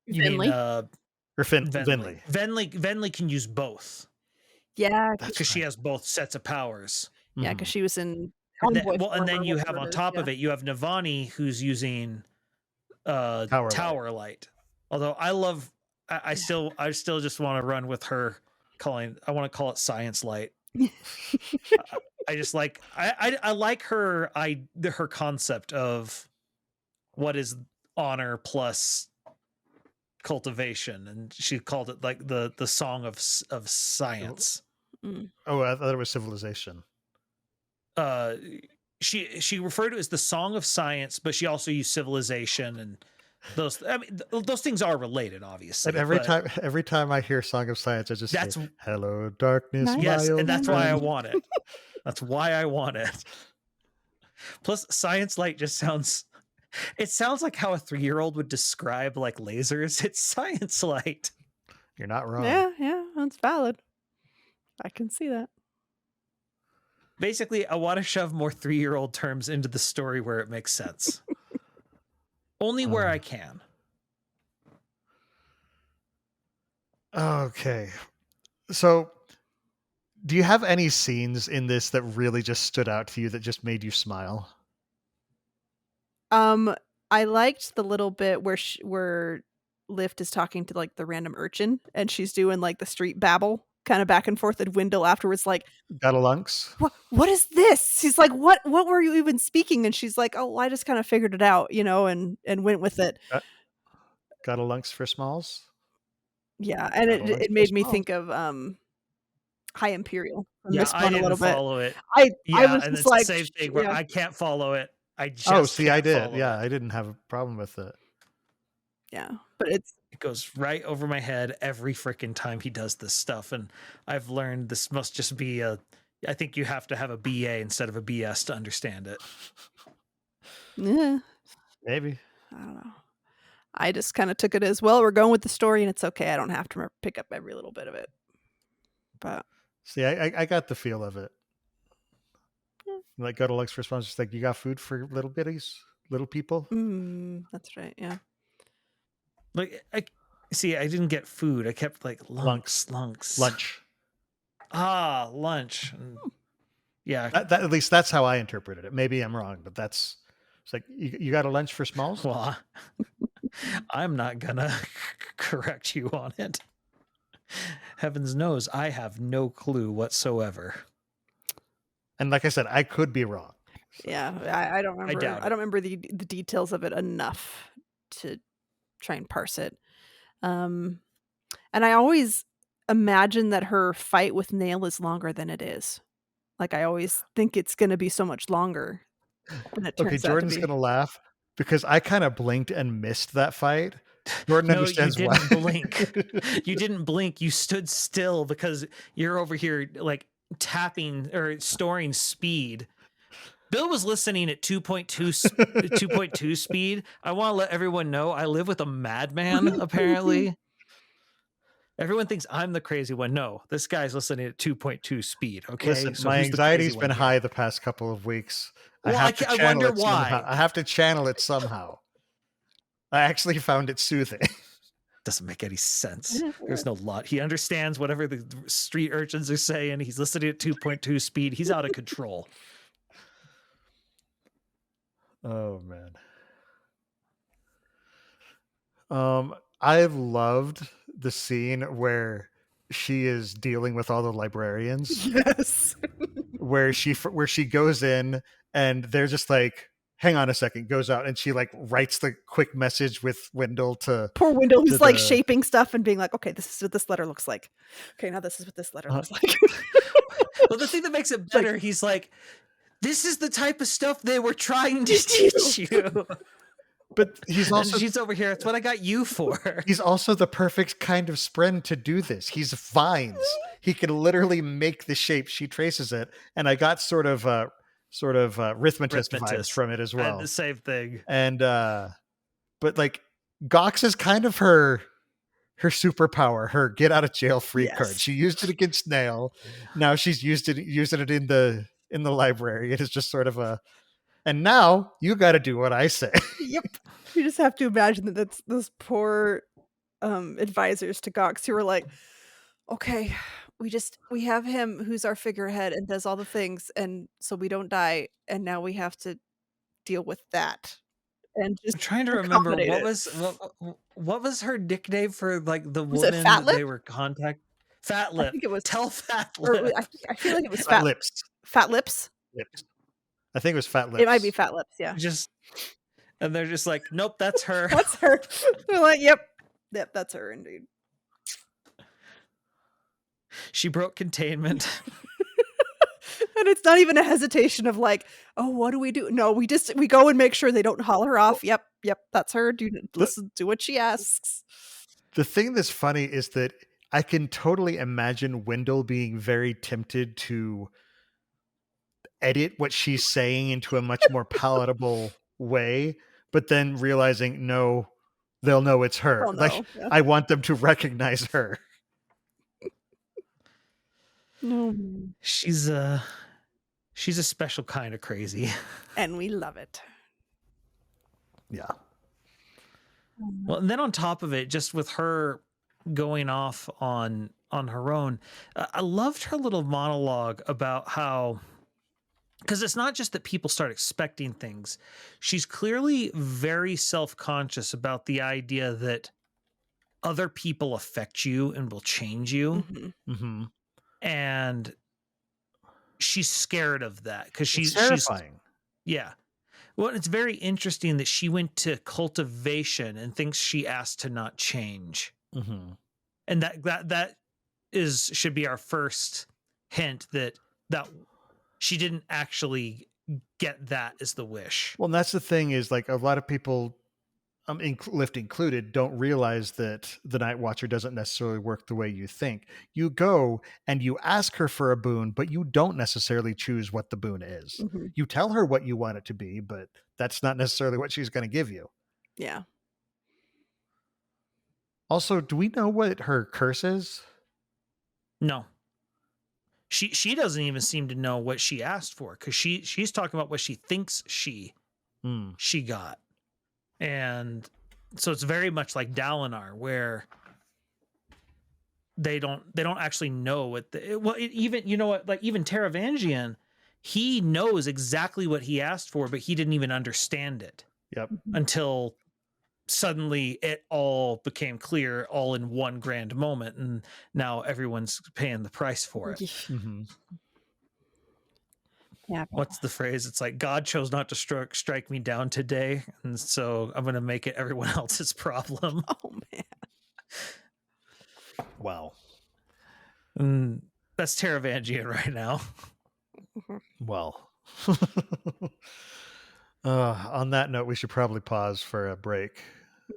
You Venli? mean or Venli. Venli can use both. Yeah, because she has both sets of powers. Yeah, because she was in. And then you have on top of it, you have Navani who's using Tower Light. Although I still just want to run with her I want to call it Science Light. I just like I like her her concept of what is honor plus cultivation, and she called it like the song of science. Oh, I thought it was civilization. She referred to it as the song of science, but she also used civilization, and those. I mean, those things are related, obviously. And every time I hear Song of Science, I just say, "Hello, darkness." Nice. Yes, my and that's old why I friend." want it. That's why I want it. Plus, Science Light just sounds. It sounds like how a 3-year-old would describe like lasers. It's Science Light. You're not wrong. Yeah, that's valid. I can see that. Basically, I want to shove more 3-year-old terms into the story where it makes sense. Only where I can. Okay. So, do you have any scenes in this that really just stood out to you that just made you smile? I liked the little bit where Lift is talking to like the random urchin, and she's doing like the street babble kind of back and forth at Wendell afterwards, like, Got a lunks? what is this? He's like, what were you even speaking? And she's like, oh, I just kind of figured it out, and went with it. Got a lunks for smalls? Yeah, and it made me think of High Imperial. Yeah, I didn't follow it. I was and just it's like, the same thing where I can't follow it. I just I did. follow Yeah, it. I didn't have a problem with it. Yeah, but it goes right over my head every freaking time he does this stuff, and I've learned this must just be I think you have to have a BA instead of a BS to understand it. Yeah, maybe. I don't know. I just kind of took it as, well, we're going with the story, and it's okay. I don't have to pick up every little bit of it. But see, I got the feel of it. Like, go to Lux for response, just like, you got food for little bitties, little people. That's right. Yeah. Like, I didn't get food. I kept like lunch. Lunch. Lunch. Yeah. That, at least that's how I interpreted it. Maybe I'm wrong, but it's like, you got a lunch for smalls? Well, I'm not gonna correct you on it. Heavens knows I have no clue whatsoever. And like I said, I could be wrong. So. Yeah, I don't remember. I don't remember the details of it enough to try and parse it. And I always imagine that her fight with Nail is longer than it is. Like, I always think it's going to be so much longer. Okay, Jordan's going to laugh because I kind of blinked and missed that fight. Jordan understands you didn't why. blink. You didn't blink. You stood still because you're over here like tapping or storing speed. Bill was listening at 2.2 speed. I want to let everyone know I live with a madman, apparently. Everyone thinks I'm the crazy one. No, this guy's listening at 2.2 speed, okay? Listen, so my anxiety's been high the past couple of weeks. Well, I wonder why. I have to channel it somehow. I actually found it soothing. Doesn't make any sense. There's no lot. He understands whatever the street urchins are saying. He's listening at 2.2 speed. He's out of control. Oh man. I loved the scene where she is dealing with all the librarians. Yes. where she goes in and they're just like, hang on a second, goes out and she like writes the quick message with Wendell to Poor Wendell, who's like the- shaping stuff and being like, okay, this is what this letter looks like. Okay, now this is what this letter looks like. Well, the thing that makes it better, he's like, this is the type of stuff they were trying to teach you. But he's also she's over here. It's what I got you for. he's also the perfect kind of Spren to do this. He's vines. He can literally make the shape. She traces it, and I got sort of Rhythmatist vibes from it as I well. had the same thing. And but like Gox is kind of her superpower, her get out of jail free card. She used it against Snail. Now she's using it in the library. It is just sort of a, and now you got to do what I say. Yep. You just have to imagine that that's those poor advisors to Gox who were like, okay, we have him who's our figurehead and does all the things, and so we don't die, and now we have to deal with that. And just I'm trying to remember accommodate what was her nickname for like the Was it woman Fat that Lip? they were contact. Fat Lip. I think it was Tell Fat or Lip. I feel like it was Fat lips. Fat Lips. I think it was Fat Lips. It might be Fat Lips, yeah. And they're just like, nope, that's her. That's her. They're like, yep, that's her indeed. She broke containment. And it's not even a hesitation of like, oh, what do we do? No, we go and make sure they don't haul her off. Yep, that's her. Do what she asks. The thing that's funny is that I can totally imagine Wendell being very tempted to edit what she's saying into a much more palatable way, but then realizing, no, they'll know it's her. Yeah. I want them to recognize her. No. She's a special kind of crazy. And we love it. Yeah. Well, and then on top of it, just with her going off on her own, I loved her little monologue about how, because it's not just that people start expecting things. She's clearly very self-conscious about the idea that other people affect you and will change you. Mm-hmm. Mm-hmm. And she's scared of that because she's terrifying. Yeah. Well, it's very interesting that she went to cultivation and thinks she asked to not change. Mm-hmm. And that should be our first hint that she didn't actually get that as the wish. Well, and that's the thing is like a lot of people, Lift included, don't realize that the Night Watcher doesn't necessarily work the way you think. You go and you ask her for a boon, but you don't necessarily choose what the boon is. Mm-hmm. You tell her what you want it to be, but that's not necessarily what she's going to give you. Yeah. Also, do we know what her curse is? No. She doesn't even seem to know what she asked for because she's talking about what she thinks she got. And so it's very much like Dalinar, where they don't actually know what even Taravangian, he knows exactly what he asked for, but he didn't even understand it. Yep. Until suddenly it all became clear all in one grand moment, and now everyone's paying the price for it. Mm-hmm. Yeah. What's the phrase? It's like, God chose not to strike me down today, and so I'm going to make it everyone else's problem. Oh man. Wow. And that's Taravangian right now. Well. On that note, we should probably pause for a break.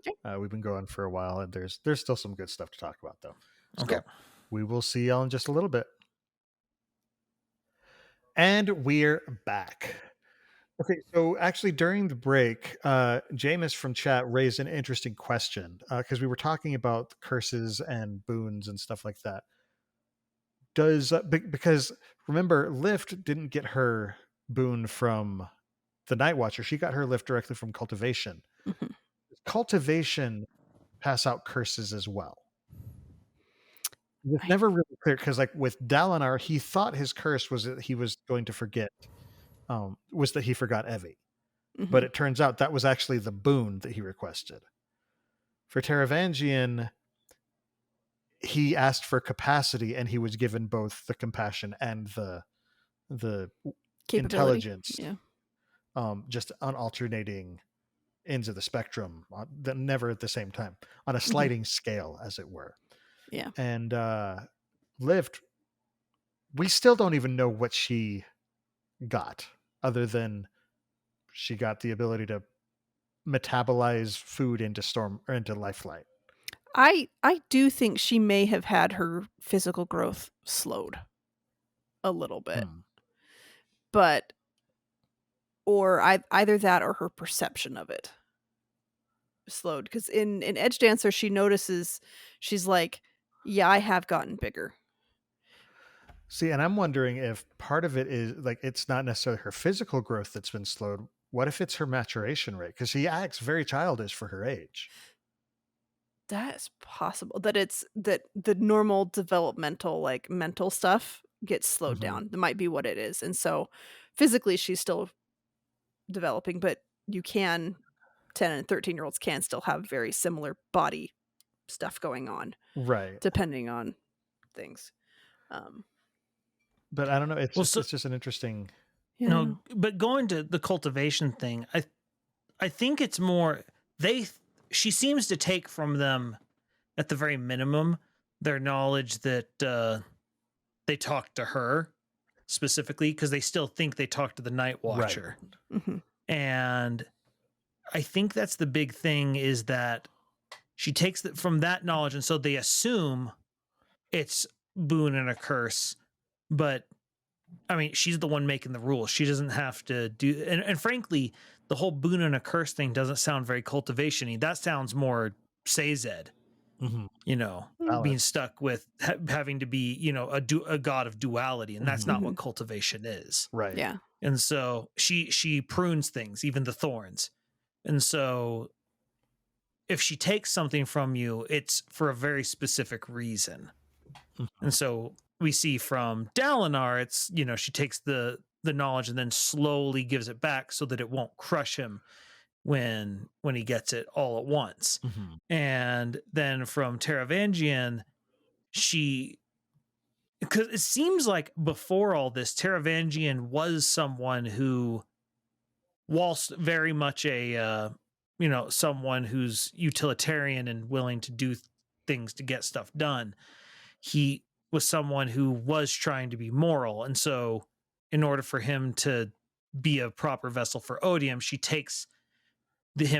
Okay. We've been going for a while, and there's still some good stuff to talk about, though. So Okay. we will see y'all in just a little bit. And we're back. Okay, so actually during the break, Jameis from chat raised an interesting question because we were talking about curses and boons and stuff like that. Because remember, Lift didn't get her boon from the Night Watcher. She got her lift directly from cultivation. Mm-hmm. Cultivation pass out curses as well. It's never really clear because, like with Dalinar, he thought his curse was that he was going to forget, was that he forgot Evie, Mm-hmm. but it turns out that was actually the boon that he requested. For Taravangian, he asked for capacity, and he was given both the compassion and the Capability. intelligence, Yeah. just on alternating ends of the spectrum, never at the same time, on a sliding scale, as it were. Yeah. And Lift, we still don't even know what she got, other than she got the ability to metabolize food into Lifelight. I do think she may have had her physical growth slowed a little bit. But either that or her perception of it slowed, because in Edgedancer she notices, she's like, yeah, I have gotten bigger. See, and I'm wondering if part of it is like, it's not necessarily her physical growth that's been slowed. What if it's her maturation rate? Because she acts very childish for her age. That's possible, that it's that the normal developmental, like, mental stuff gets slowed down. That might be what it is. And so physically she's still developing, but 10 and 13-year-olds can still have very similar body stuff going on, right? Depending on things. But I don't know. It's just an interesting. Yeah. No, but going to the cultivation thing, I think it's more she seems to take from them, at the very minimum, their knowledge that they talked to her specifically, because they still think they talked to the Night Watcher. Right. And I think that's the big thing, is that she takes from that knowledge, and so they assume it's boon and a curse. But I mean, she's the one making the rules. She doesn't have to do, and frankly, the whole boon and a curse thing doesn't sound very cultivation-y. That sounds more Sazed, being stuck with having to be, a god of duality, and that's not what cultivation is. Right. Yeah. And so she prunes things, even the thorns. And so if she takes something from you, it's for a very specific reason. And so we see from Dalinar, it's, she takes the knowledge and then slowly gives it back so that it won't crush him when he gets it all at once. And then from Taravangian, because it seems like before all this, Taravangian was someone who, whilst very much someone who's utilitarian and willing to do things to get stuff done, he was someone who was trying to be moral. And so in order for him to be a proper vessel for Odium, she takes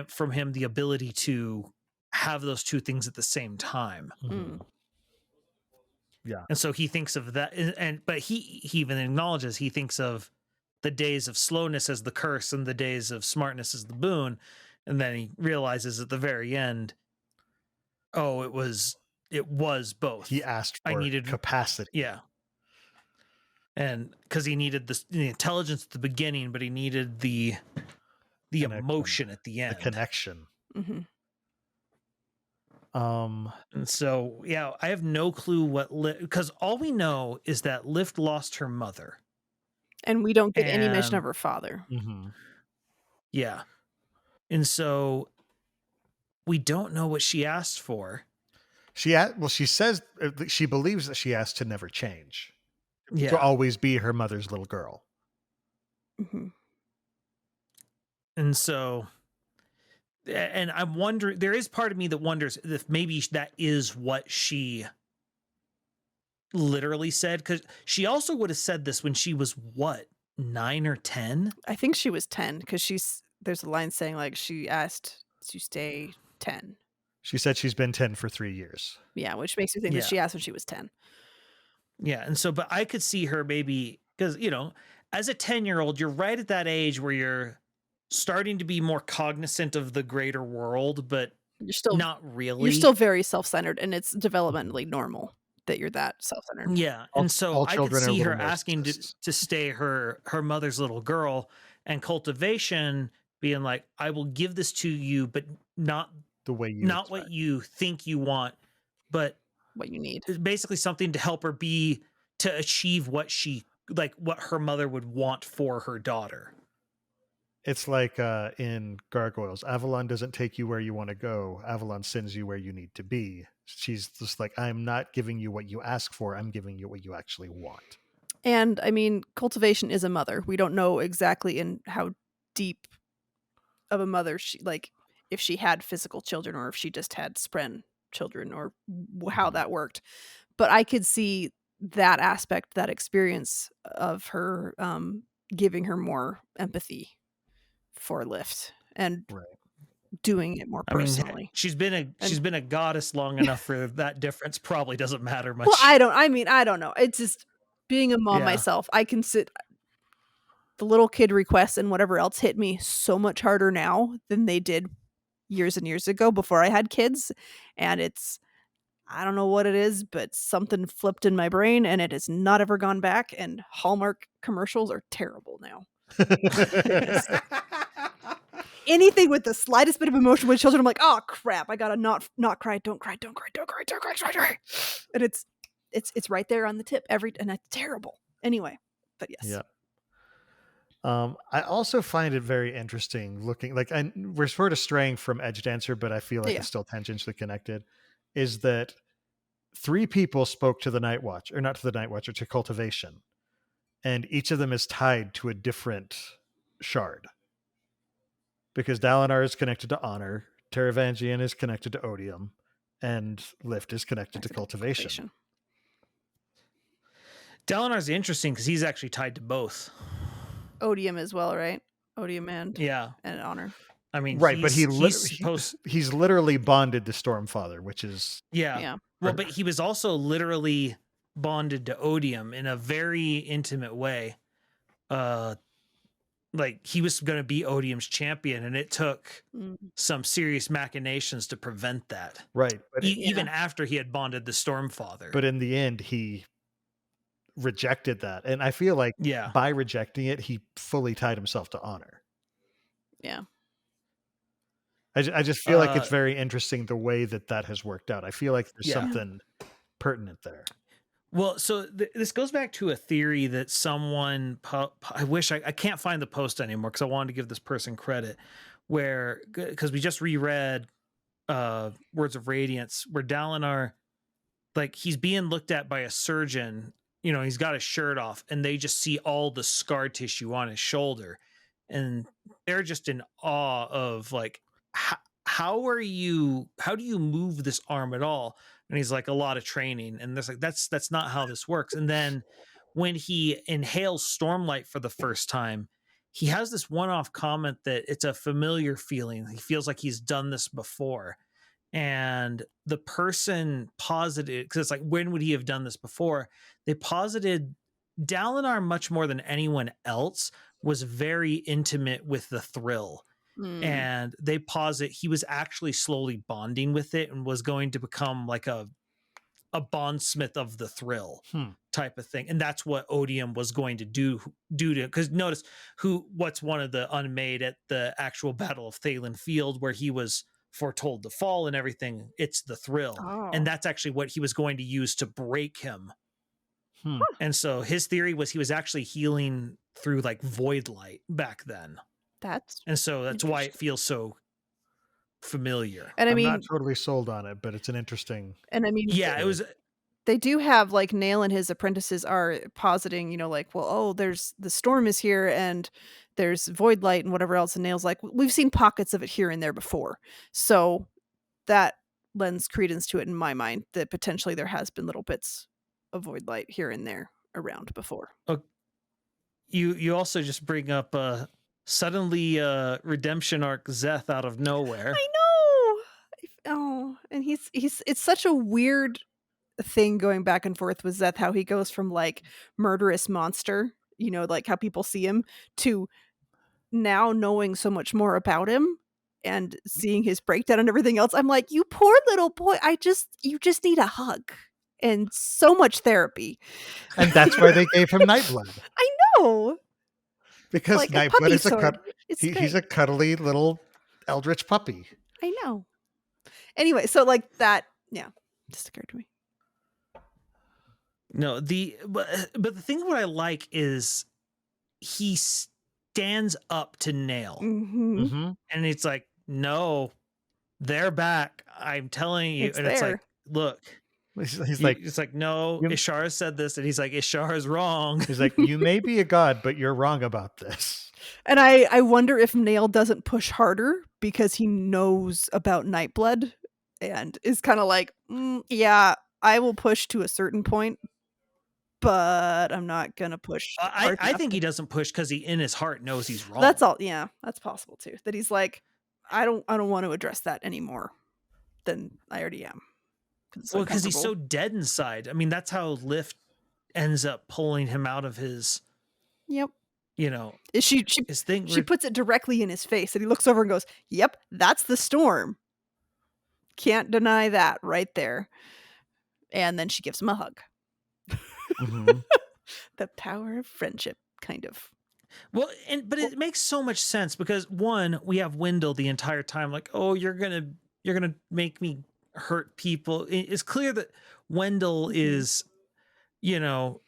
from him the ability to have those two things at the same time. Yeah. And so he thinks of that, but he even acknowledges, he thinks of the days of slowness as the curse and the days of smartness as the boon. And then he realizes at the very end, it was both. He asked for capacity. Yeah. And because he needed the intelligence at the beginning, but he needed the emotion at the end. The connection. And so, yeah, I have no clue because all we know is that Lift lost her mother. And we don't get any mention of her father. Yeah. And so we don't know what she asked for. She says she believes that she asked to never change. Yeah. To always be her mother's little girl. And so, and I'm wondering, there is part of me that wonders if maybe that is what she literally said, because she also would have said this when she was 9 or 10? I think she was 10, because there's a line saying, like, she asked to stay 10. She said she's been 10 for 3 years. Yeah, which makes me think that she asked when she was 10. Yeah, and so, but I could see her maybe, because, as a 10-year-old, you're right at that age where you're starting to be more cognizant of the greater world, but you're still not really. You're still very self-centered, and it's developmentally normal that you're that self-centered. Yeah, and so I could see her asking to stay her mother's little girl, and cultivation being like, I will give this to you, but not the way you expect. What you think you want, but what you need. It's basically something to help her to achieve what her mother would want for her daughter. It's like in Gargoyles, Avalon doesn't take you where you want to go. Avalon sends you where you need to be. She's just like, I'm not giving you what you ask for. I'm giving you what you actually want. And I mean, cultivation is a mother. We don't know exactly in how deep of a mother she, like, if she had physical children or if she just had spren children or how that worked. But I could see that aspect, that experience of her giving her more empathy for Lift and Right. doing it more I mean, personally. she's been a goddess long enough for that difference probably doesn't matter much. Well, I don't know. It's just being a mom Yeah. myself. I can sit the little kid requests and whatever else hit me so much harder now than they did years and years ago before I had kids. And it's, I don't know what it is, but something flipped in my brain and it has not ever gone back. And Hallmark commercials are terrible now. Anything with the slightest bit of emotion with children, I'm like, oh crap, I gotta not cry, don't cry. And it's right there on the tip and it's terrible. Anyway, but yes. Yeah. I also find it very interesting looking like, and we're sort of straying from Edgedancer, but I feel like it's still tangentially connected, is that 3 people spoke to the Night Watch, or not to the Night Watcher, to cultivation. And each of them is tied to a different shard. Because Dalinar is connected to honor, Taravangian is connected to odium, and Lift is connected to cultivation. Dalinar's interesting because he's actually tied to both. Odium as well, right? Odium and honor. I mean, right, but he's literally bonded to Stormfather, which is yeah. Well, but he was also literally bonded to Odium in a very intimate way. Like he was going to be Odium's champion, and it took some serious machinations to prevent that. Right, but even after he had bonded the Stormfather. But in the end, he rejected that, and I feel like by rejecting it, he fully tied himself to honor. Yeah. I just feel like it's very interesting the way that has worked out. I feel like there's something pertinent there. Well, so this goes back to a theory that someone, I wish I can't find the post anymore because I wanted to give this person credit, where, because we just reread Words of Radiance, where Dalinar, like he's being looked at by a surgeon, you know, he's got his shirt off and they just see all the scar tissue on his shoulder. And they're just in awe of like, how do you move this arm at all? And he's like, a lot of training. And there's like, that's not how this works. And then when he inhales Stormlight for the first time, he has this one-off comment that it's a familiar feeling. He feels like he's done this before. And the person posited, because it's like, when would he have done this before? They posited Dalinar, much more than anyone else, was very intimate with the thrill. And they posit he was actually slowly bonding with it and was going to become like a bondsmith of the thrill type of thing. And that's what Odium was going to do to, because notice what's one of the unmade at the actual Battle of Thalen Field where he was foretold to fall and everything. It's the thrill. And that's actually what he was going to use to break him. And so his theory was he was actually healing through like void light back then. And so that's why it feels so familiar. And I'm not totally sold on it, but it's an interesting. And I mean, it was. They do have like Nail and his apprentices are positing, you know, like, well, oh, there's the storm is here and there's void light and whatever else. And Nail's like, we've seen pockets of it here and there before. So that lends credence to it in my mind that potentially there has been little bits of void light here and there around before. You also just bring up suddenly redemption arc Zeth out of nowhere. I know. Oh, and he's it's such a weird thing going back and forth with Zeth, how he goes from like murderous monster, you know, like how people see him, to now knowing so much more about him and seeing his breakdown and everything else. I'm like, you poor little boy, you just need a hug and so much therapy. And that's why they gave him Nightblood. I know. Because like Nightblood is he's a cuddly little eldritch puppy. I know. Anyway, so like that, just occurred to me. No, but the thing what I like is he stands up to Nail. Mm-hmm. Mm-hmm. And it's like, no, they're back. I'm telling you. It's and it's like, look, He's like, it's like, no, you- Ishara said this. And he's like, Ishara's wrong. he's like, you may be a god, but you're wrong about this. And I wonder if Nail doesn't push harder because he knows about Nightblood and is kind of like, yeah, I will push to a certain point, but I'm not gonna push. I think he doesn't push because he in his heart knows he's wrong. That's all. Yeah, that's possible too. That he's like, I don't want to address that anymore than I already am. Well, because he's so dead inside. I mean, that's how Lift ends up pulling him out of his. Yep. You know, She his thing. She puts it directly in his face, and he looks over and goes, "Yep, that's the storm. Can't deny that right there." And then she gives him a hug. Mm-hmm. The power of friendship, kind of. Well, but it makes so much sense because one, we have Wendell the entire time, like, oh, you're gonna make me hurt people. It's clear that Wendell is, you know,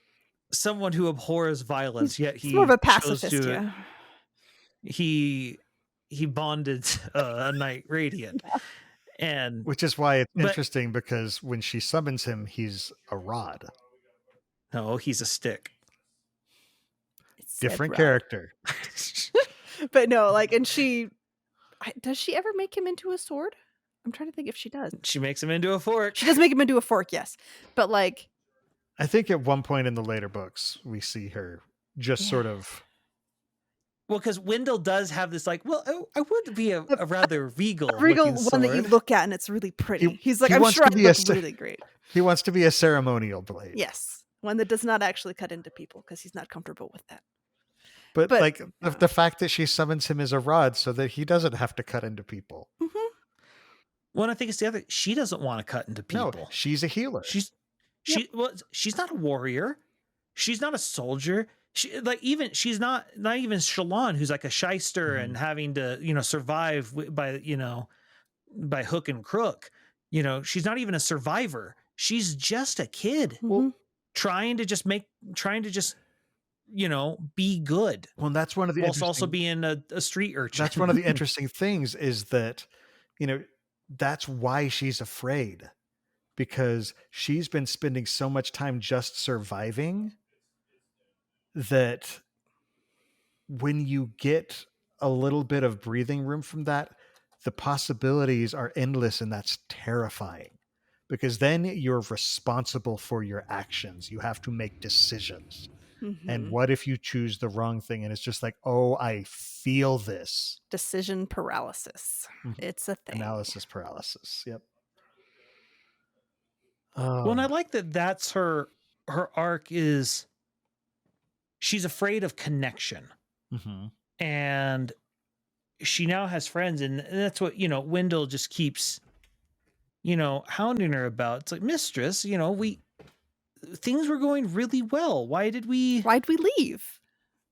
someone who abhors violence, yet he's more of a pacifist. Yeah, he bonded a Knight Radiant, and which is why it's interesting because when she summons him, he's a rod. No, he's a stick. Different character. But no, like, and does she ever make him into a sword? I'm trying to think if she does. She makes him into a fork. She does make him into a fork, yes. But like, I think at one point in the later books, we see her just sort of. Well, because Wendell does have this, like, well, I would be a rather regal one sword that you look at and it's really pretty. He's like, he I'm wants sure to I be look really great. He wants to be a ceremonial blade. Yes, one that does not actually cut into people because he's not comfortable with that. But like the fact that she summons him as a rod so that he doesn't have to cut into people. Mm-hmm. Well, I think it's the other. She doesn't want to cut into people. No, she's a healer. She's not a warrior. She's not a soldier. She's not even Shalon, who's like a shyster and having to survive by hook and crook. She's not even a survivor. She's just a kid trying to just be good. Well, and that's one of the whilst also being a street urchin. That's one of the interesting things is that, that's why she's afraid, because she's been spending so much time just surviving that when you get a little bit of breathing room from that, the possibilities are endless, and that's terrifying. Because then you're responsible for your actions. You have to make decisions. Mm-hmm. And what if you choose the wrong thing? And it's just like, oh, I feel this. Decision paralysis. Mm-hmm. It's a thing. Analysis paralysis. Yep. Well, and I like that that's her arc is she's afraid of connection. Mm-hmm. And she now has friends. And that's what, Wendell just keeps, hounding her about. It's like, mistress, things were going really well. Why'd we leave?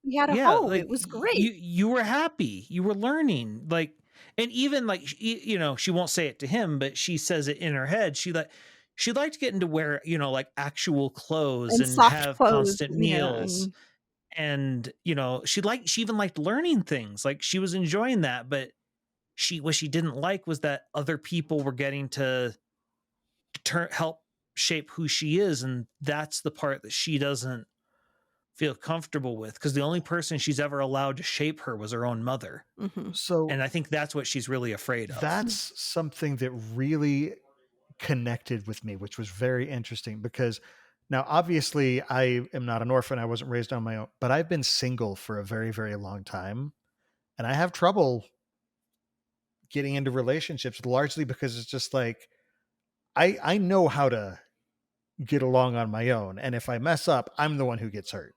We had a home. Like, it was great. You were happy. You were learning. Like, and even like, she won't say it to him, but she says it in her head. She'd like to get into wear, like actual clothes and have constant meals. And, she even liked learning things. Like, she was enjoying that, but what she didn't like was that other people were getting to help shape who she is, and that's the part that she doesn't feel comfortable with, because the only person she's ever allowed to shape her was her own mother. Mm-hmm. And I think that's what she's really afraid of. That's something that really connected with me, which was very interesting, because now obviously I am not an orphan. I wasn't raised on my own, but I've been single for a very, very long time, and I have trouble getting into relationships, largely because it's just like I know how to get along on my own, and if I mess up, I'm the one who gets hurt.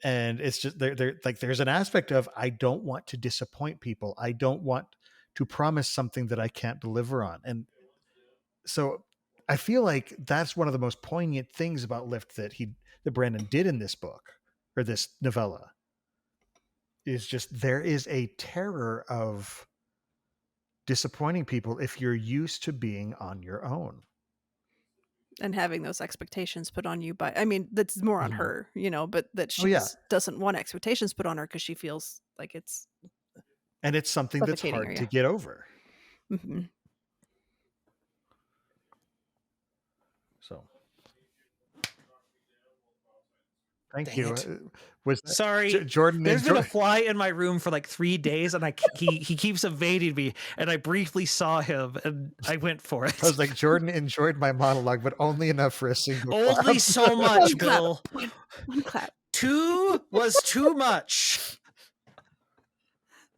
And it's just there's an aspect of, I don't want to disappoint people. I don't want to promise something that I can't deliver on. And so I feel like that's one of the most poignant things about Lift that Brandon did in this book, or this novella, is just there is a terror of disappointing people if you're used to being on your own. And having those expectations put on you by, I mean, that's more on her, but that she doesn't want expectations put on her because she feels like it's. And it's something that's hard to get over. Mm-hmm. So. Thank Dang you. Sorry, Jordan? There's been a fly in my room for like 3 days, and he keeps evading me. And I briefly saw him, and I went for it. I was like, Jordan enjoyed my monologue, but only enough for a single. Only clap. so much, Bill. One clap. 2 was too much.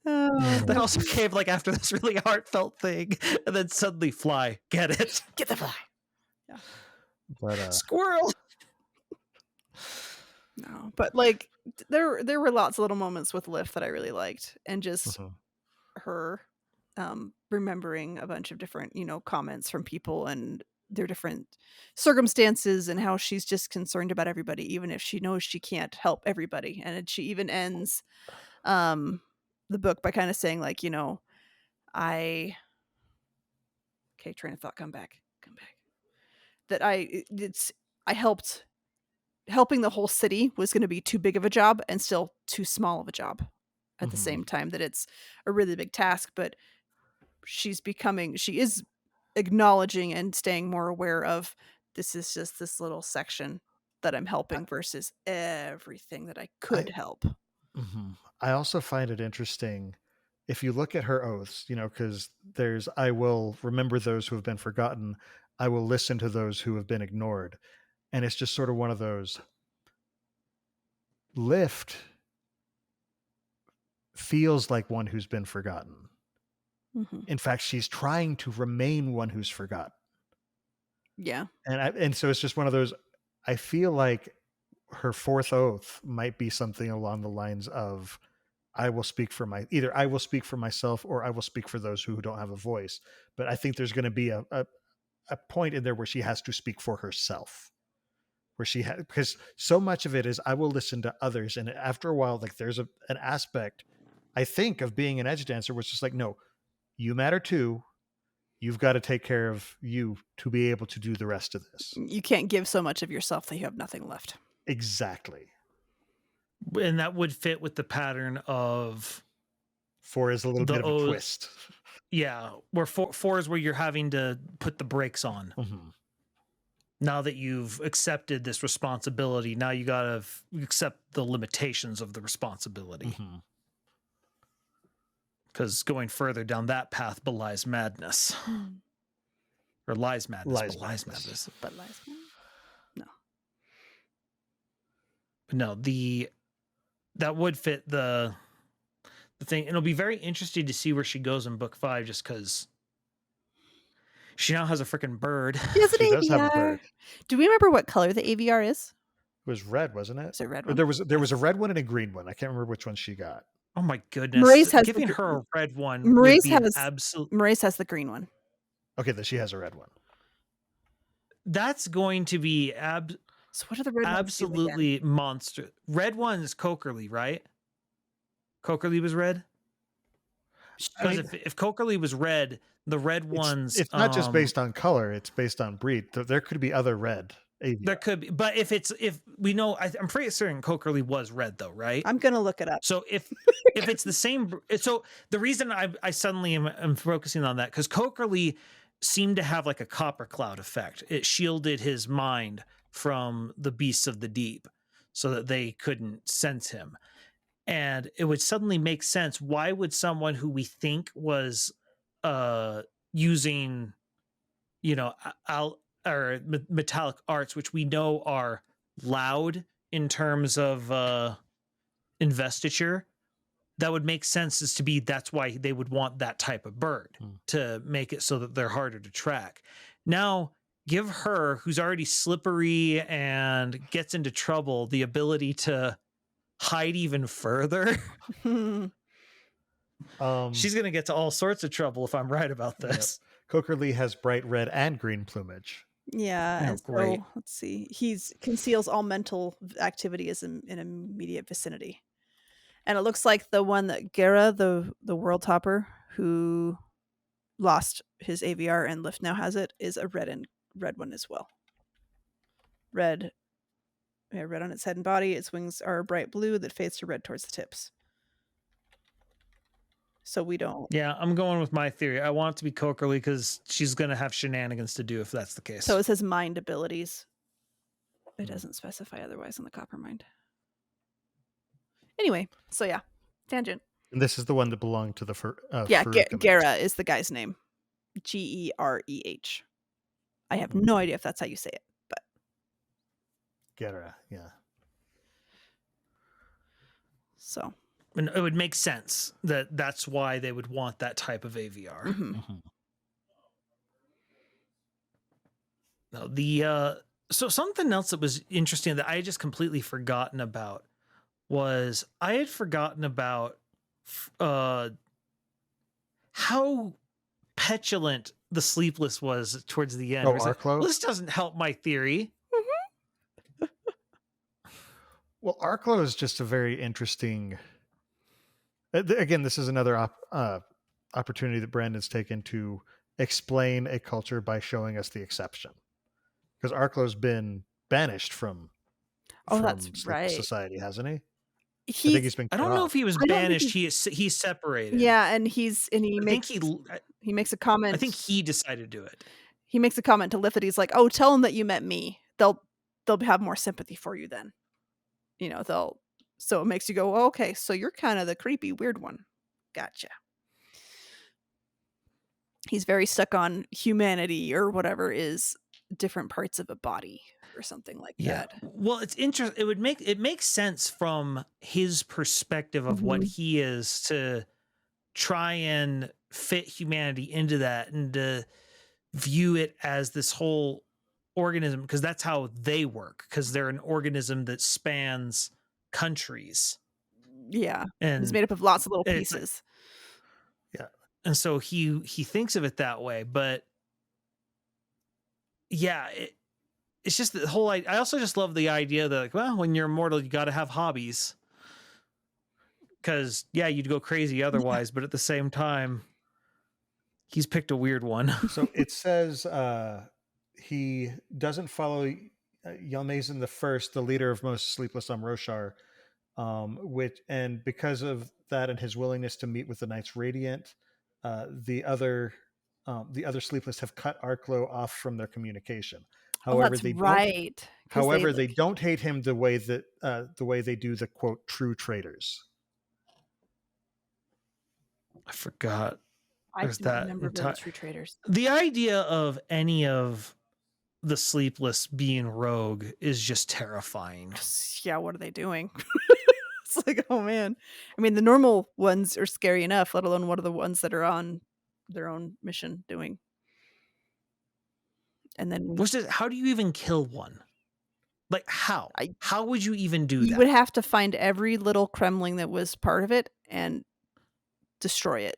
That also came like after this really heartfelt thing, and then suddenly fly. Get it? Get the fly. Yeah. But squirrel. No, but like there were lots of little moments with Lift that I really liked, and just her remembering a bunch of different comments from people and their different circumstances, and how she's just concerned about everybody, even if she knows she can't help everybody. And she even ends the book by kind of saying like, train of thought, come back, that helping the whole city was going to be too big of a job and still too small of a job at the same time, that it's a really big task, but she is acknowledging and staying more aware of, this is just this little section that I'm helping versus everything that I could help. I also find it interesting if you look at her oaths, because there's, I will remember those who have been forgotten. I will listen to those who have been ignored. And it's just sort of one of those. Lift feels like one who's been forgotten. In fact, she's trying to remain one who's forgotten. Yeah. And so it's just one of those, I feel like her fourth oath might be something along the lines of, I will speak for either I will speak for myself or I will speak for those who don't have a voice. But I think there's going to be a point in there where she has to speak for herself. Because so much of it is, I will listen to others. And after a while, like there's an aspect, I think, of being an edge dancer, which is like, no, you matter too. You've got to take care of you to be able to do the rest of this. You can't give so much of yourself that you have nothing left. Exactly. And that would fit with the pattern of 4 is a little bit of a twist. Yeah. Where 4 is where you're having to put the brakes on. Now that you've accepted this responsibility, now you got to accept the limitations of the responsibility. Because going further down that path belies madness. Or lies madness. Belies madness. But lies madness? No. That would fit the thing. It'll be very interesting to see where she goes in book 5, just because she now has a freaking bird. She has an AVR. Does have a bird. Do we remember what color the AVR is? It was red, wasn't it? Is it red one? There was a red one and a green one. I can't remember which one she got. Oh my goodness! Maurice has giving her a red one. Maurice has the green one. Okay, then she has a red one. That's going to be So what are the red ones absolutely monster. Red one is Cokerly, right? Cokerly was red. Because if Cokerly was red, the red ones. It's not just based on color; it's based on breed. There could be other red. AVR. There could be, but if we know, I'm pretty certain Cokerly was red though, right? I'm gonna look it up. So if it's the same, so the reason I suddenly am focusing on that, because Cokerly seemed to have like a copper cloud effect. It shielded his mind from the beasts of the deep, so that they couldn't sense him. And it would suddenly make sense. Why would someone who we think was using, or metallic arts, which we know are loud in terms of investiture, that would make sense as to be, that's why they would want that type of bird to make it so that they're harder to track. Now, give her, who's already slippery and gets into trouble, the ability to hide even further. She's going to get to all sorts of trouble if I'm right about this. Yep. Cokerly has bright red and green plumage. Yeah. Great. So, let's see. He's conceals all mental activity is in immediate vicinity. And it looks like the one that Gera, the world topper, who lost his AVR and Lift now has it, is a red one as well. red. Yeah, red on its head and body. Its wings are bright blue that fades to red towards the tips. So we don't. Yeah, I'm going with my theory. I want it to be Cokerly because she's going to have shenanigans to do if that's the case. So it says mind abilities. It doesn't specify otherwise on the copper mind. Anyway, so yeah, tangent. And this is the one that belonged to the Yeah, Farouk image. Gera is the guy's name. Gereh. I have no idea if that's how you say it, but Gera, yeah. so. And it would make sense that that's why they would want that type of AVR. Mm-hmm. No, so something else that was interesting that I had just completely forgotten about was I had forgotten about how petulant the Sleepless was towards the end. Oh, Like, Arklow? well, this doesn't help my theory. Well, Arklow is just a very interesting. Again, this is another opportunity that Brandon's taken to explain a culture by showing us the exception. Because Arklow's been banished from That's Sleepless right. Society, hasn't he? I think He's he's been. I don't know if he was I don't think banished. He's separated. yeah, and he makes a comment. I think he decided to do it. He makes a comment to Lifford. He's like, "Oh, tell them that you met me. They'll have more sympathy for you then. You know, so it makes you go, oh, okay, so you're kind of the creepy weird one. Gotcha." He's very stuck on humanity or whatever is different parts of a body or something like that. Well, it's interesting. It makes sense from his perspective of what he is to try and fit humanity into that and to view it as this whole organism, because that's how they work, because they're an organism that spans countries. Yeah. And it's made up of lots of little pieces. Yeah. And so he thinks of it that way, but yeah, it's just the whole. I also just love the idea that, like, well, when you're immortal, you got to have hobbies, because you'd go crazy otherwise. But at the same time, he's picked a weird one. So it says he doesn't follow Yalmazin the First, the leader of most sleepless on Roshar, and because of that and his willingness to meet with the Knights Radiant, the other sleepless have cut Arklow off from their communication. However, they don't hate him the way they do the quote true traitors. I forgot. I don't remember those true traitors. The idea of any of the sleepless being rogue is just terrifying. Yeah, what are they doing? It's like, oh man. I mean, the normal ones are scary enough, let alone what are the ones that are on their own mission doing. And then how do you even kill one? Like, how? How would you even do that? You would have to find every little Kremling that was part of it and destroy it.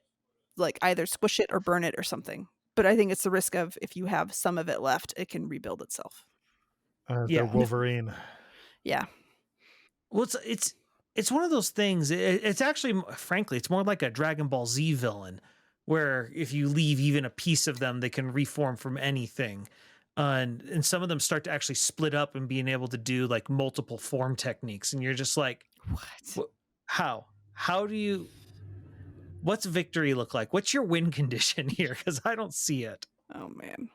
Like either squish it or burn it or something. But I think it's the risk of, if you have some of it left, it can rebuild itself. The Wolverine. Yeah. Well, it's one of those things. It's actually, frankly, it's more like a Dragon Ball Z villain, where if you leave even a piece of them, they can reform from anything. And some of them start to actually split up and being able to do like multiple form techniques. And you're just like, what? How do you, what's victory look like? What's your win condition here? Because I don't see it. Oh, man.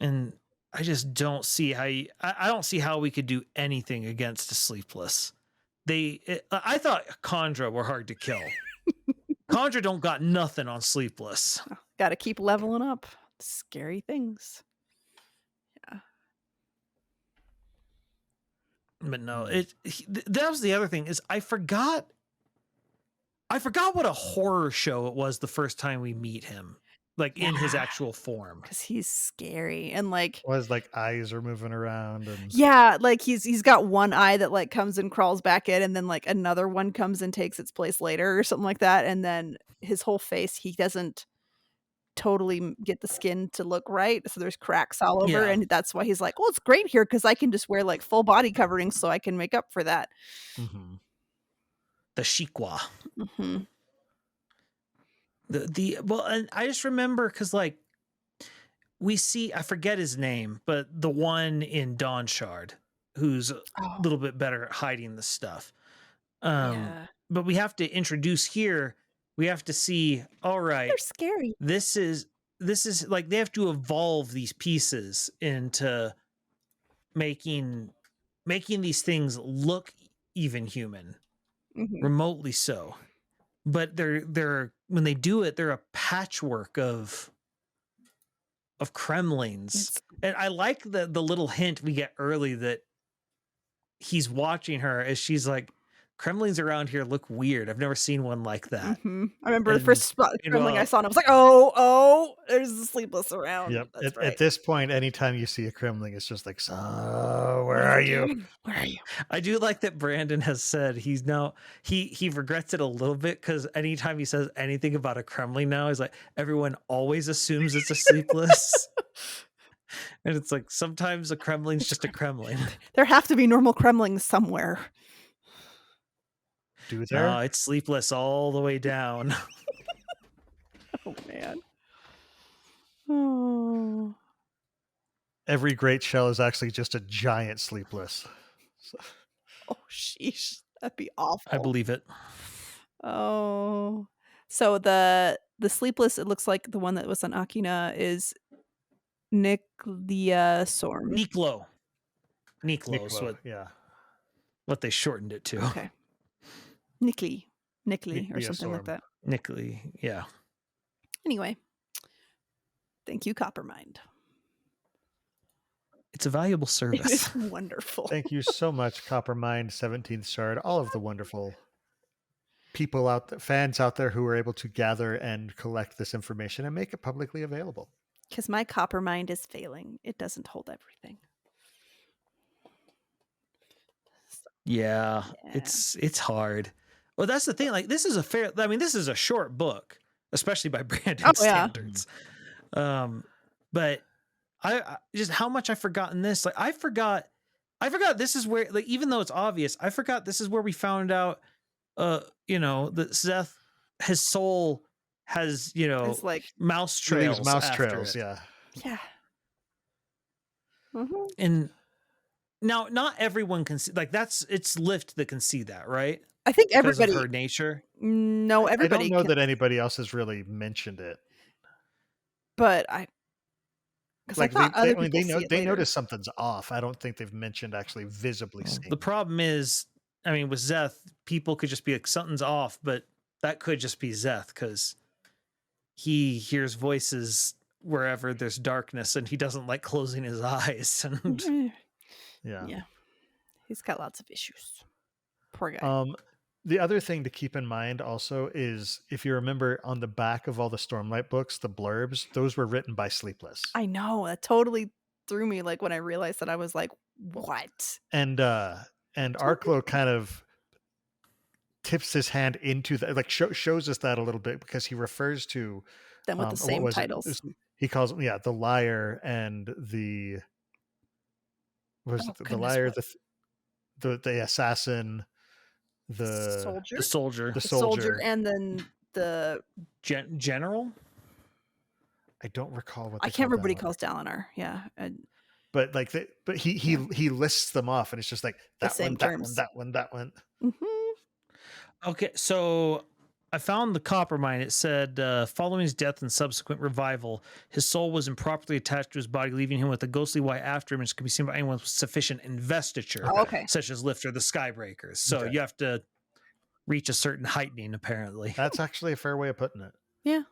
And I just don't see how I don't see how we could do anything against a sleepless. I thought Khandra were hard to kill. Khandra don't got nothing on sleepless. Got to keep leveling up. Scary things. Yeah. But no, that was the other thing is I forgot what a horror show it was the first time we meet him. Like in his actual form, because he's scary and like his like eyes are moving around and like he's got one eye that like comes and crawls back in, and then like another one comes and takes its place later or something like that, and then his whole face, he doesn't totally get the skin to look right, so there's cracks all over, and that's why he's like, well, it's great here because I can just wear like full body covering so I can make up for that. Mm-hmm. The Shikwa. Mm-hmm. And I just remember because like we see, I forget his name, but the one in Dawn Shard who's a little bit better at hiding the stuff. Yeah. But we have to introduce here, we have to see, all right, They're scary. this is like they have to evolve these pieces into making these things look even human, remotely so. But they're when they do it, they're a patchwork of Kremlings. And I like the little hint we get early that he's watching her as she's like, Kremlings around here look weird. I've never seen one like that. I remember the first Kremling I saw, and I was like, there's a sleepless around. Yep. That's right. At this point, anytime you see a Kremling, it's just like, so where are you? Where are you? I do like that Brandon has said he's now he regrets it a little bit, because anytime he says anything about a Kremling now, he's like, everyone always assumes it's a sleepless. And it's like, sometimes a Kremling's just a Kremling. There have to be normal Kremlings somewhere. Do there? No, it's sleepless all the way down. Oh, man. Oh. Every great shell is actually just a giant sleepless. So. Oh, sheesh. That'd be awful. I believe it. Oh. So the sleepless, it looks like the one that was on Akina is Nikliasorm. Niklo is what they shortened it to. Okay. Nikli or something like that. Nikli, yeah. Anyway. Thank you, Coppermind. It's a valuable service. It's wonderful. Thank you so much, Coppermind, 17th Shard, all of the wonderful people out there, fans out there who are able to gather and collect this information and make it publicly available. Because my Coppermind is failing. It doesn't hold everything. Yeah, it's hard. Well, that's the thing. Like, this is a short book, especially by Brandon standards. But I just how much I've forgotten this. Like, I forgot this is where, like, even though it's obvious, I forgot this is where we found out that Szeth, his soul has, it's like mouse trails. Yeah. Mm-hmm. And now not everyone can see, like, it's Lift that can see that, right? I think everybody, because of her nature. No, everybody. I don't know that anybody else has really mentioned it. But they notice something's off. I don't think they've mentioned actually visibly seeing. The problem is, I mean, with Szeth, people could just be like, something's off, but that could just be Szeth, because he hears voices wherever there's darkness, and he doesn't like closing his eyes. And yeah, he's got lots of issues. Poor guy. The other thing to keep in mind also is, if you remember, on the back of all the Stormlight books, the blurbs, those were written by Sleepless. I know, that totally threw me. Like, when I realized that, I was like, what? And Arklo kind of tips his hand into that, like shows us that a little bit, because he refers to them with the same titles. He calls them, the liar and the the liar, the assassin, the soldier, and then the general. I don't recall what I can't remember what he calls Dalinar. Yeah, but like he lists them off, and it's just like that one. Mm-hmm. Okay, so I found the Coppermind. It said, following his death and subsequent revival, his soul was improperly attached to his body, leaving him with a ghostly white afterimage that can be seen by anyone with sufficient investiture, such as Lift or the Skybreakers. So you have to reach a certain heightening, apparently. That's actually a fair way of putting it. Yeah.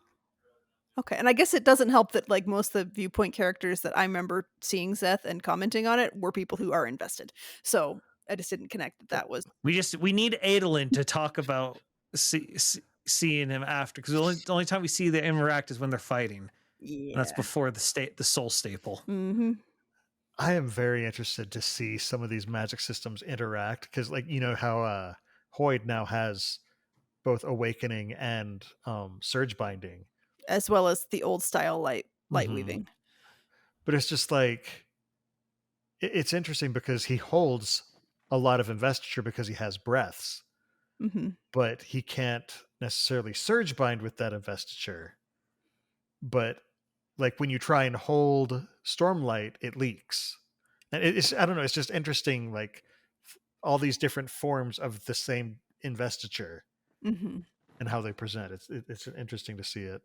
Okay, and I guess it doesn't help that, like, most of the viewpoint characters that I remember seeing Szeth and commenting on it were people who are invested. So I just didn't connect that was. We need Adolin to talk about seeing him after, because the only time we see them interact is when they're fighting. Yeah, and that's before the soul staple. Mm-hmm. I am very interested to see some of these magic systems interact, because, like, you know how Hoyd now has both Awakening and Surge Binding, as well as the old style light weaving. But it's just like, it's interesting because he holds a lot of investiture because he has breaths, but he can't necessarily Surge Bind with that investiture. But like when you try and hold Stormlight, it leaks. And it's, I don't know, it's just interesting, like all these different forms of the same investiture and how they present. It's interesting to see it.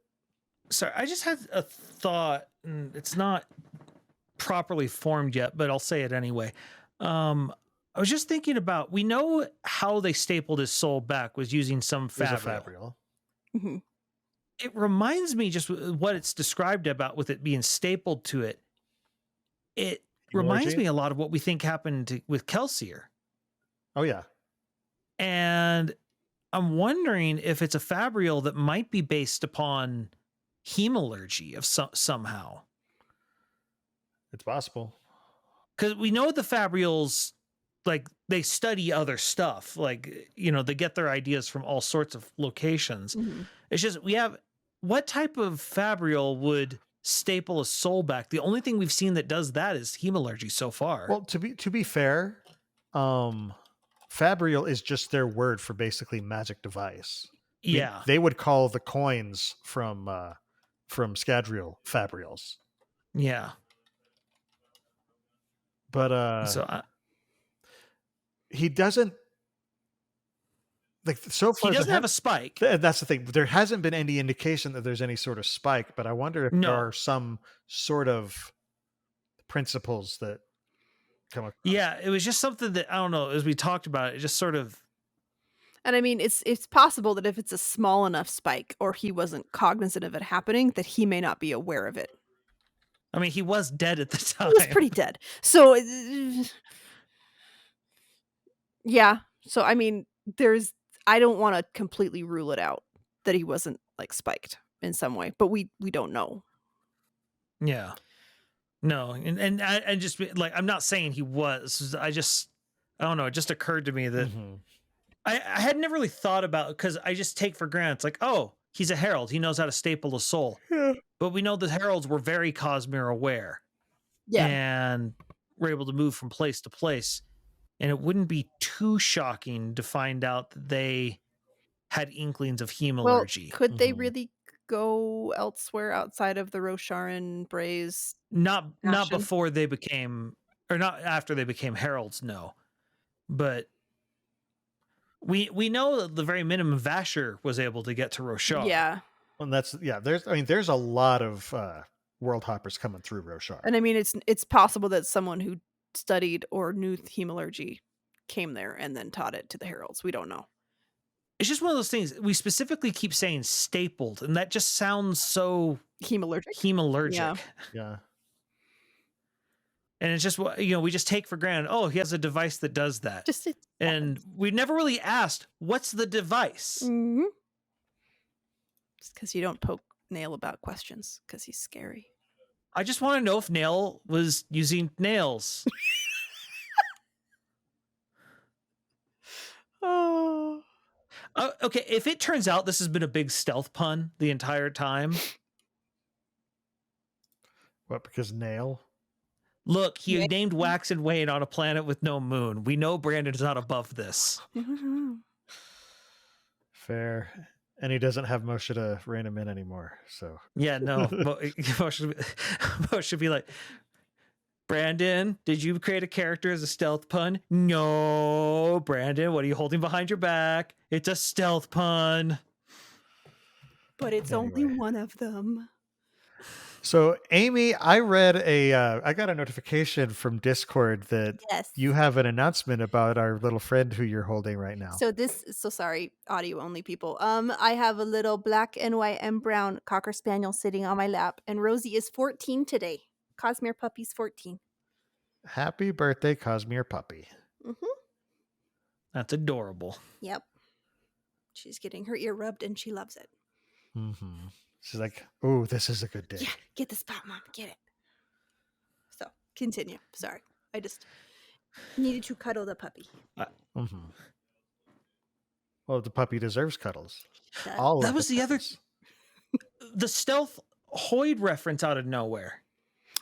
Sorry, I just had a thought, and it's not properly formed yet, but I'll say it anyway. I was just thinking about, we know how they stapled his soul back was using some fabrial. Mm-hmm. It reminds me just what it's described about with it being stapled to it. It reminds me a lot of what we think happened with Kelsier. Oh, yeah. And I'm wondering if it's a fabrial that might be based upon hemalurgy of somehow. It's possible. Because we know the fabrials, like, they study other stuff. Like, you know, they get their ideas from all sorts of locations. Mm-hmm. It's just, we have, what type of fabrial would staple a soul back? The only thing we've seen that does that is hemalurgy so far. Well, to be fair, fabrial is just their word for basically magic device. Yeah. I mean, they would call the coins from Scadrial fabrials. Yeah. But he doesn't, like, so far he doesn't have a spike. That's the thing. There hasn't been any indication that there's any sort of spike, but I wonder if there are some sort of principles that come across. Yeah, it was just something that, I don't know, as we talked about it just sort of. And I mean, it's possible that if it's a small enough spike, or he wasn't cognizant of it happening, that he may not be aware of it. I mean, he was dead at the time. He was pretty dead. So, yeah. So, I mean, I don't want to completely rule it out that he wasn't, like, spiked in some way, but we don't know. Yeah. No. And I just, like, I'm not saying he was. I don't know. It just occurred to me that I had never really thought about, because I just take for granted, it's like, oh, he's a herald. He knows how to staple a soul. Yeah. But we know the heralds were very Cosmere aware. Yeah. And were able to move from place to place. And it wouldn't be too shocking to find out that they had inklings of hemalurgy. Well, could they really go elsewhere outside of the Rosharan Braze? Not before they became, or not after they became heralds, no. But we know that the very minimum Vasher was able to get to Roshar. Yeah. And there's a lot of world hoppers coming through Roshar. And I mean, it's possible that someone who studied or knew hemalurgy came there and then taught it to the heralds. We don't know. It's just one of those things. We specifically keep saying stapled, and that just sounds so hemalurgic. Yeah. And it's just, you know, we just take for granted, oh, he has a device that does that. And we never really asked, what's the device? Mm-hmm. Just because you don't poke Nail about questions, because he's scary. I just want to know if Nail was using nails. Oh. Okay, if it turns out this has been a big stealth pun the entire time. What, because Nail? Look, he named Wax and Wayne on a planet with no moon. We know Brandon's not above this. Fair. And he doesn't have Moshe to rein him in anymore. So yeah, no. Moshe should be like, Brandon, did you create a character as a stealth pun? No, Brandon, what are you holding behind your back? It's a stealth pun. But it's only one of them. So, Amy, I got a notification from Discord that you have an announcement about our little friend who you're holding right now. So sorry, audio only people. I have a little black and white and brown Cocker Spaniel sitting on my lap, and Rosie is 14 today. Cosmere Puppy's 14. Happy birthday, Cosmere Puppy. Mm-hmm. That's adorable. Yep. She's getting her ear rubbed, and she loves it. Mm-hmm. She's like, oh, this is a good day. Yeah, get the spot, Mom. Get it. So, continue. Sorry. I just needed to cuddle the puppy. Well, the puppy deserves cuddles. That was the other... The stealth Hoyd reference out of nowhere.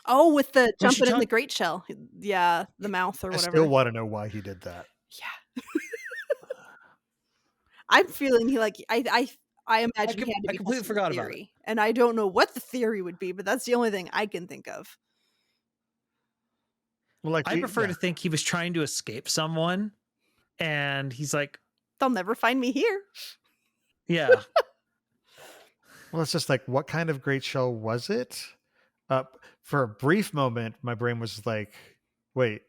Oh, with the jumping in the great shell. Yeah, the mouth or whatever. I still want to know why he did that. Yeah. I'm feeling I imagine he had to I be completely testing a forgot about it. theory. And I don't know what the theory would be, but that's the only thing I can think of. Well, like I prefer to think he was trying to escape someone, and he's like, They'll never find me here. yeah. Well, it's just like, what kind of great shell was it? For a brief moment, my brain was like, wait,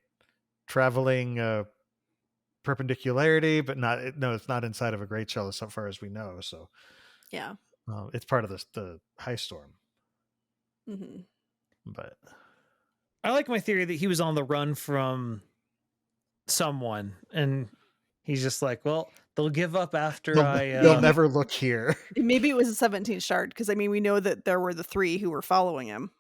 traveling perpendicularity, but not. No, it's not inside of a great shell as far as we know. So Yeah. it's part of the high storm. Mm-hmm. But I like my theory that he was on the run from someone, and he's just like, well, they'll give up after they'll never look here. Maybe it was a 17 shard, because I mean, we know that there were the 3 who were following him.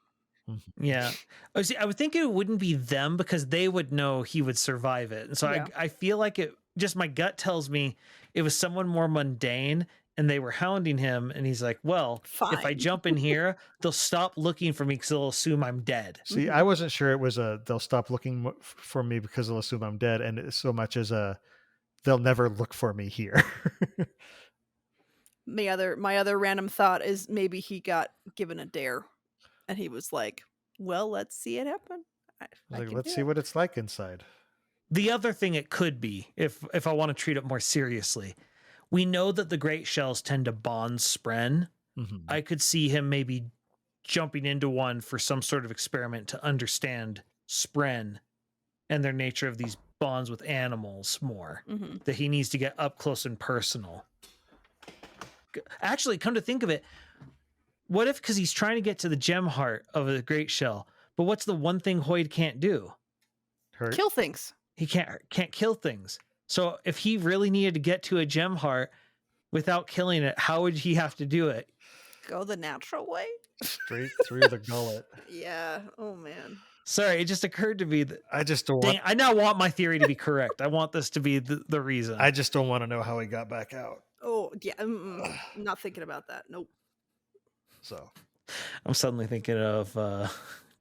Yeah. I would think it wouldn't be them because they would know he would survive it. And so Yeah. I feel like it just, my gut tells me it was someone more mundane and they were hounding him. And he's like, well, if I Fine. jump in here, they'll stop looking for me because they'll assume I'm dead. See, I wasn't sure it was they'll stop looking for me because they'll assume I'm dead, and so much as they'll never look for me here. My other random thought is maybe he got given a dare, and he was like, "Well, let's see it happen. Let's see what it's like inside." The other thing it could be, if I want to treat it more seriously, we know that the great shells tend to bond spren. Mm-hmm. I could see him maybe jumping into one for some sort of experiment to understand spren and their nature of these bonds with animals more. Mm-hmm. That he needs to get up close and personal. Actually, come to think of it, what if, because he's trying to get to the gem heart of a great shell, but what's the one thing Hoyd can't do? Hurt. Kill things. He can't kill things. So if he really needed to get to a gem heart without killing it, how would he have to do it? Go the natural way. Straight through the gullet. Yeah. Oh man. Sorry, it just occurred to me that I just don't dang, I now want my theory to be correct. I want this to be the reason. I just don't want to know how he got back out. Oh yeah. I'm not thinking about that. Nope. So I'm suddenly thinking of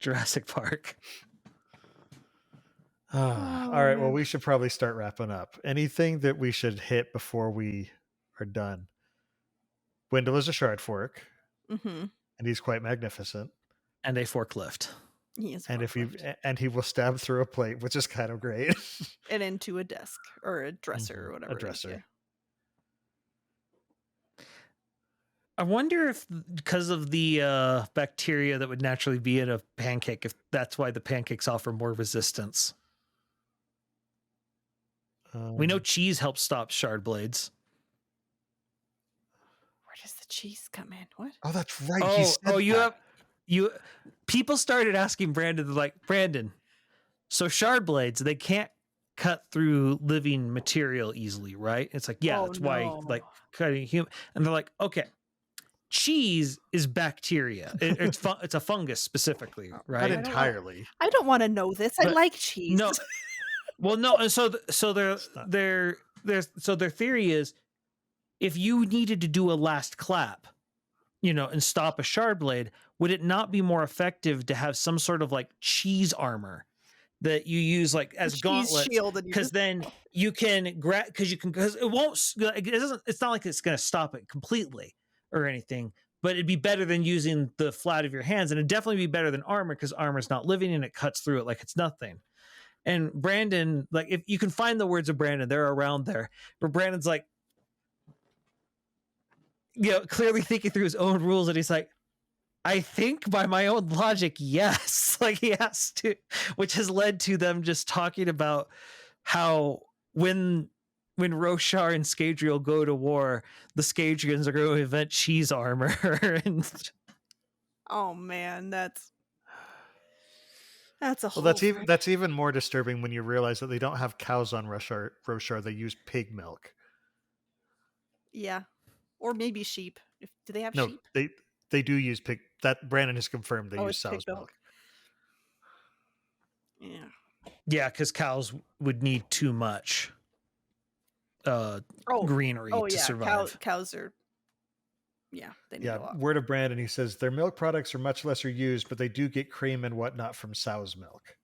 Jurassic Park. all right. Well, we should probably start wrapping up. Anything that we should hit before we are done? Wendell is a shard fork, and he's quite magnificent. And a forklift. He is. And he will stab through a plate, which is kind of great. And into a desk or a dresser or whatever. A dresser. I wonder if, because of the bacteria that would naturally be in a pancake, if that's why the pancakes offer more resistance. We know cheese helps stop shard blades. Where does the cheese come in? What? Oh, that's right. People started asking Brandon, like, Brandon, so shard blades, they can't cut through living material easily, right? It's like, yeah, that's why, like, cutting human. And they're like, okay, cheese is bacteria. It's a fungus specifically, right? Not entirely. I don't want to know this. I like cheese. No. Well, no, and so their theory is, if you needed to do a last clap, and stop a shard blade, would it not be more effective to have some sort of like cheese armor that you use like as gauntlets? Because then you can grab, because it won't. It's not like it's going to stop it completely or anything, but it'd be better than using the flat of your hands, and it'd definitely be better than armor because armor's not living and it cuts through it like it's nothing. And Brandon, like, if you can find the words of Brandon, they're around there. But Brandon's like, clearly thinking through his own rules, and he's like, I think by my own logic, yes. Like, he has to, which has led to them just talking about how when Roshar and Scadrial go to war, the Scadrians are going to invent cheese armor. And oh man, that's a whole. Well, that's even more disturbing when you realize that they don't have cows on Roshar. They use pig milk. Yeah, or maybe sheep. Do they have no, sheep? They do use pig. That Brandon has confirmed they use sow's milk. Yeah, because cows would need too much greenery to survive. Cows are. Yeah, they need a lot. Word of Brandon, he says their milk products are much lesser used, but they do get cream and whatnot from sow's milk.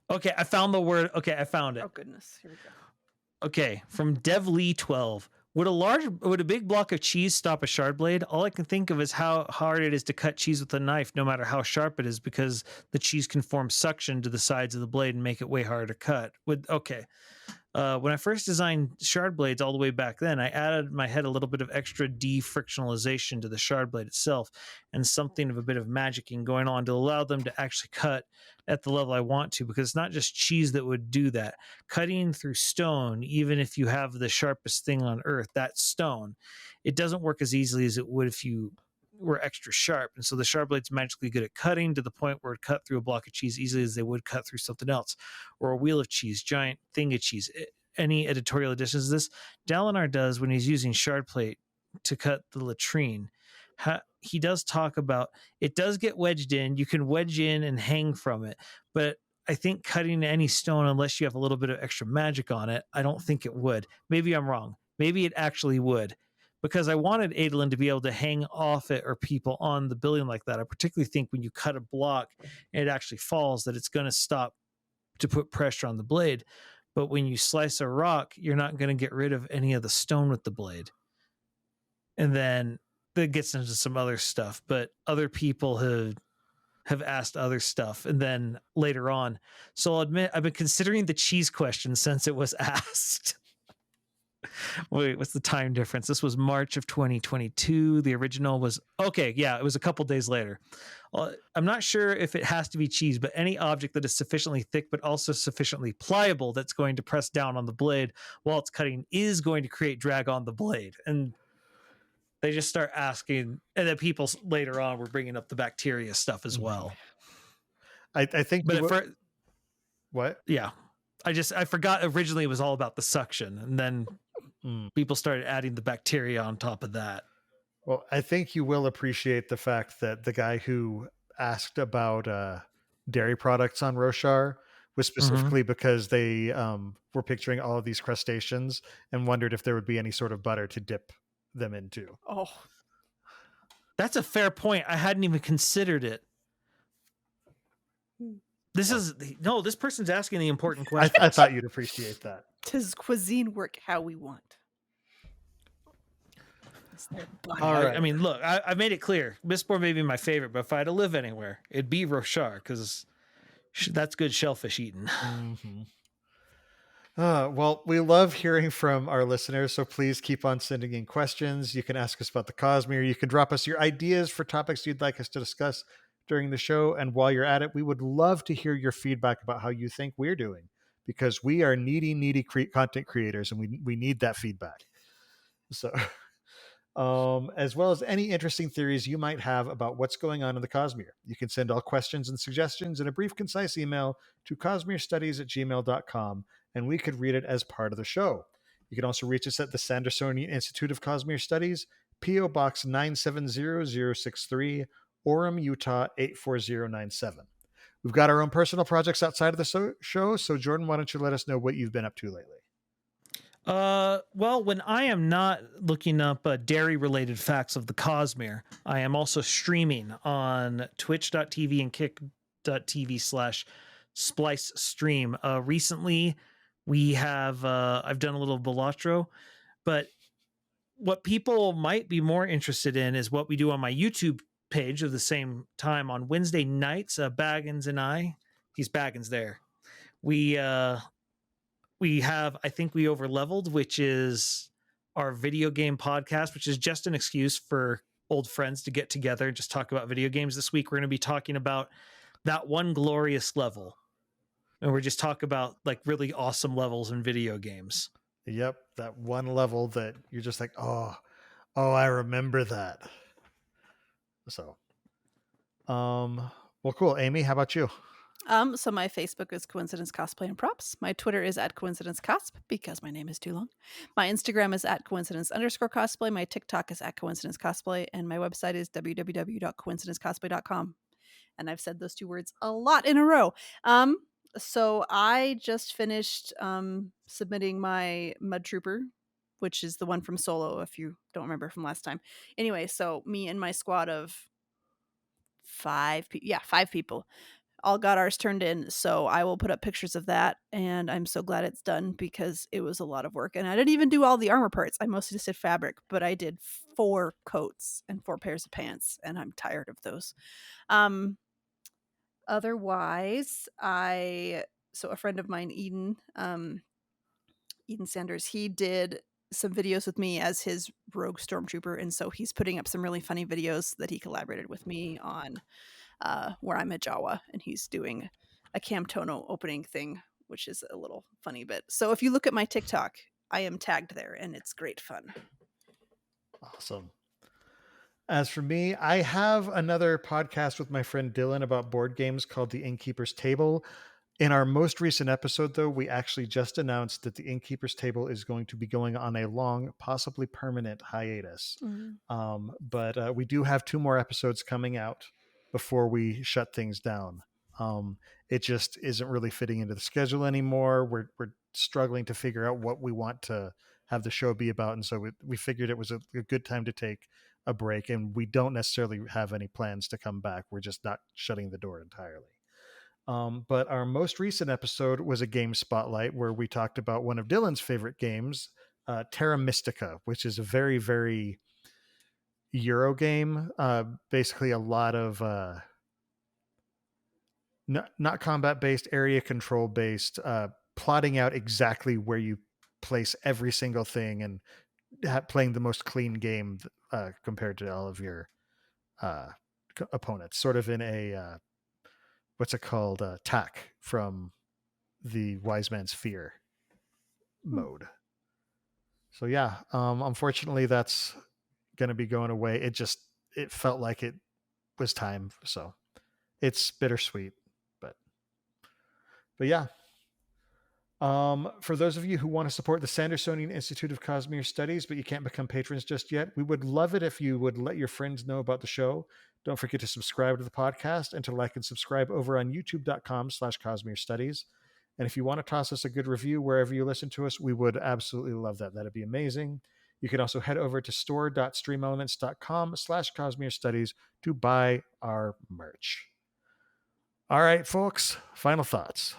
Okay, I found the word. Okay, I found it. Oh goodness, here we go. Okay, from Dev Lee 12. Would a big block of cheese stop a shard blade? All I can think of is how hard it is to cut cheese with a knife, no matter how sharp it is, because the cheese can form suction to the sides of the blade and make it way harder to cut. When I first designed shard blades all the way back then, I added in my head a little bit of extra defrictionalization to the shard blade itself and something of a bit of magicking going on to allow them to actually cut at the level I want to, because it's not just cheese that would do that. Cutting through stone, even if you have the sharpest thing on earth, that stone, it doesn't work as easily as it would if you were extra sharp. And so the shard blade's magically good at cutting to the point where it cut through a block of cheese easily as they would cut through something else, or a wheel of cheese, giant thing of cheese. Any editorial additions to this, Dalinar does when he's using shard plate to cut the latrine. He does talk about it does get wedged in. You can wedge in and hang from it, but I think cutting any stone, unless you have a little bit of extra magic on it, I don't think it would. Maybe I'm wrong. Maybe it actually would, because I wanted Adolin to be able to hang off it or people on the building like that. I particularly think when you cut a block and it actually falls, that it's going to stop to put pressure on the blade. But when you slice a rock, you're not going to get rid of any of the stone with the blade. And then that gets into some other stuff. But other people have asked other stuff. And then later on, so I'll admit, I've been considering the cheese question since it was asked. Wait, what's the time difference? This was March of 2022. The original was, it was a couple days later. I'm not sure if it has to be cheese, but any object that is sufficiently thick but also sufficiently pliable that's going to press down on the blade while it's cutting is going to create drag on the blade. And they just start asking, and then people later on were bringing up the bacteria stuff as well. I think, but what? Yeah, I forgot originally it was all about the suction, and then people started adding the bacteria on top of that. Well, I think you will appreciate the fact that the guy who asked about dairy products on Roshar was specifically because they were picturing all of these crustaceans and wondered if there would be any sort of butter to dip them into. Oh, that's a fair point. I hadn't even considered it. This person's asking the important question. I thought you'd appreciate that. Does cuisine work how we want? All right. I mean, look, I made it clear. Mistborn may be my favorite, but if I had to live anywhere, it'd be Roshar, because that's good shellfish eating. Mm-hmm. Well, we love hearing from our listeners, so please keep on sending in questions. You can ask us about the Cosmere. You can drop us your ideas for topics you'd like us to discuss during the show. And while you're at it, we would love to hear your feedback about how you think we're doing, because we are needy content creators, and we need that feedback. So, as well as any interesting theories you might have about what's going on in the Cosmere. You can send all questions and suggestions in a brief, concise email to cosmerestudies@gmail.com, and we could read it as part of the show. You can also reach us at the Sandersonian Institute of Cosmere Studies, P.O. Box 970063, Orem, Utah 84097. We've got our own personal projects outside of the show, so Jordan, why don't you let us know what you've been up to lately? Well, when I am not looking up dairy-related facts of the Cosmere, I am also streaming on twitch.tv and kick.tv/splice stream. Recently, we have, I've done a little Balatro, but what people might be more interested in is what we do on my YouTube page of the same time on Wednesday nights. Baggins and he's Baggins there. We have, I think we overleveled, which is our video game podcast, which is just an excuse for old friends to get together and just talk about video games. This week, we're going to be talking about that one glorious level. And we're just talking about like really awesome levels in video games. Yep. That one level that you're just like, oh, I remember that. So, well, cool. Amy, how about you? So my Facebook is Coincidence Cosplay and Props. My Twitter is @CoincidenceCosp because my name is too long. My Instagram is @coincidence_cosplay. My TikTok is @coincidencecosplay, and my website is www.coincidencecosplay.com. And I've said those two words a lot in a row. So I just finished submitting my Mud Trooper, which is the one from Solo, if you don't remember from last time. Anyway, so me and my squad of 5 people all got ours turned in, so I will put up pictures of that, and I'm so glad it's done because it was a lot of work. And I didn't even do all the armor parts. I mostly just did fabric, but I did 4 coats and 4 pairs of pants, and I'm tired of those. Otherwise, so a friend of mine, Eden Sanders, he did some videos with me as his rogue stormtrooper, and so he's putting up some really funny videos that he collaborated with me on, where I'm a Jawa and he's doing a Camtono opening thing, which is a little funny bit. So if you look at my TikTok, I am tagged there and it's great fun. Awesome. As for me, I have another podcast with my friend Dylan about board games called The Innkeeper's Table. In our most recent episode, though, we actually just announced that The Innkeeper's Table is going to be going on a long, possibly permanent hiatus. But we do have 2 more episodes coming out before we shut things down. It just isn't really fitting into the schedule anymore. We're struggling to figure out what we want to have the show be about. And so we figured it was a good time to take a break, and we don't necessarily have any plans to come back. We're just not shutting the door entirely. But our most recent episode was a game spotlight where we talked about one of Dylan's favorite games, Terra Mystica, which is a very, very Euro game. Basically a lot of not combat based, area control based, plotting out exactly where you place every single thing and playing the most clean game compared to all of your opponents, sort of in a what's it called, tack from the Wise Man's Fear mode. So yeah, unfortunately that's going to be going away. It felt like it was time, so it's bittersweet, but yeah. For those of you who want to support the Sandersonian Institute of Cosmere Studies, but you can't become patrons just yet, we would love it if you would let your friends know about the show. Don't forget to subscribe to the podcast and to like and subscribe over on youtube.com/Cosmere Studies. And if you want to toss us a good review wherever you listen to us, we would absolutely love that. That'd be amazing. You can also head over to store.streamelements.com/Cosmere Studies to buy our merch. All right, folks, final thoughts.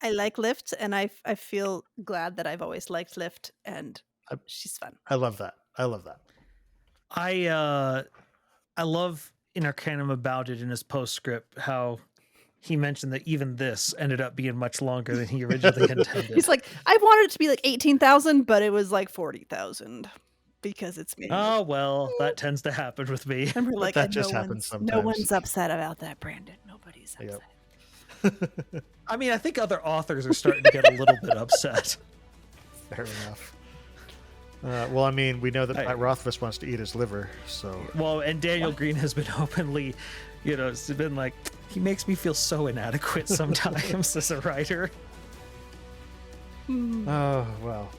I like Lift, and I feel glad that I've always liked Lift, and she's fun. I love that. I love in Arcanum about it in his postscript how he mentioned that even this ended up being much longer than he originally intended. He's like, I wanted it to be like 18,000, but it was like 40,000 because it's me. Oh, well, that tends to happen with me. And we're like, that just happens sometimes. No one's upset about that, Brandon. Nobody's upset. Yep. I mean, I think other authors are starting to get a little bit upset. Fair enough. Well, I mean, we know that Pat Rothfuss wants to eat his liver, so... Well, and Daniel Green has been openly, it's been like, he makes me feel so inadequate sometimes as a writer. Oh, well.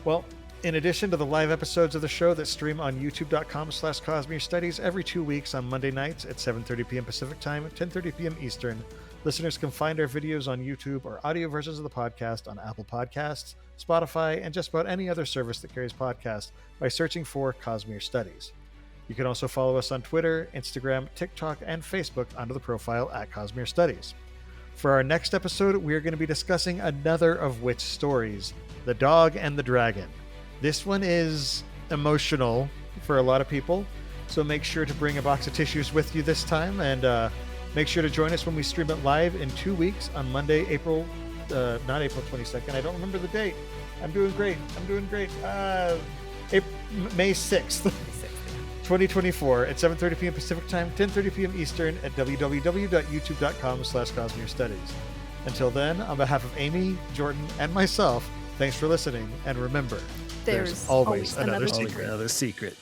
Well, in addition to the live episodes of the show that stream on youtube.com/Cosmere Studies every 2 weeks on Monday nights at 7:30 p.m. Pacific Time, 10:30 p.m. Eastern, listeners can find our videos on YouTube or audio versions of the podcast on Apple Podcasts, Spotify, and just about any other service that carries podcasts by searching for Cosmere Studies. You can also follow us on Twitter, Instagram, TikTok, and Facebook under the profile @Cosmere Studies. For our next episode, we are going to be discussing another of Wit's stories, The Dog and the Dragon. This one is emotional for a lot of people, so make sure to bring a box of tissues with you this time, and make sure to join us when we stream it live in 2 weeks on Monday, not April 22nd. I don't remember the date. I'm doing great. May 6th, 2024 at 7:30 p.m. Pacific Time, 10:30 p.m. Eastern at www.youtube.com/Cosmere Studies. Until then, on behalf of Amy, Jordan, and myself, thanks for listening, and remember, there's always another secret. Another secret.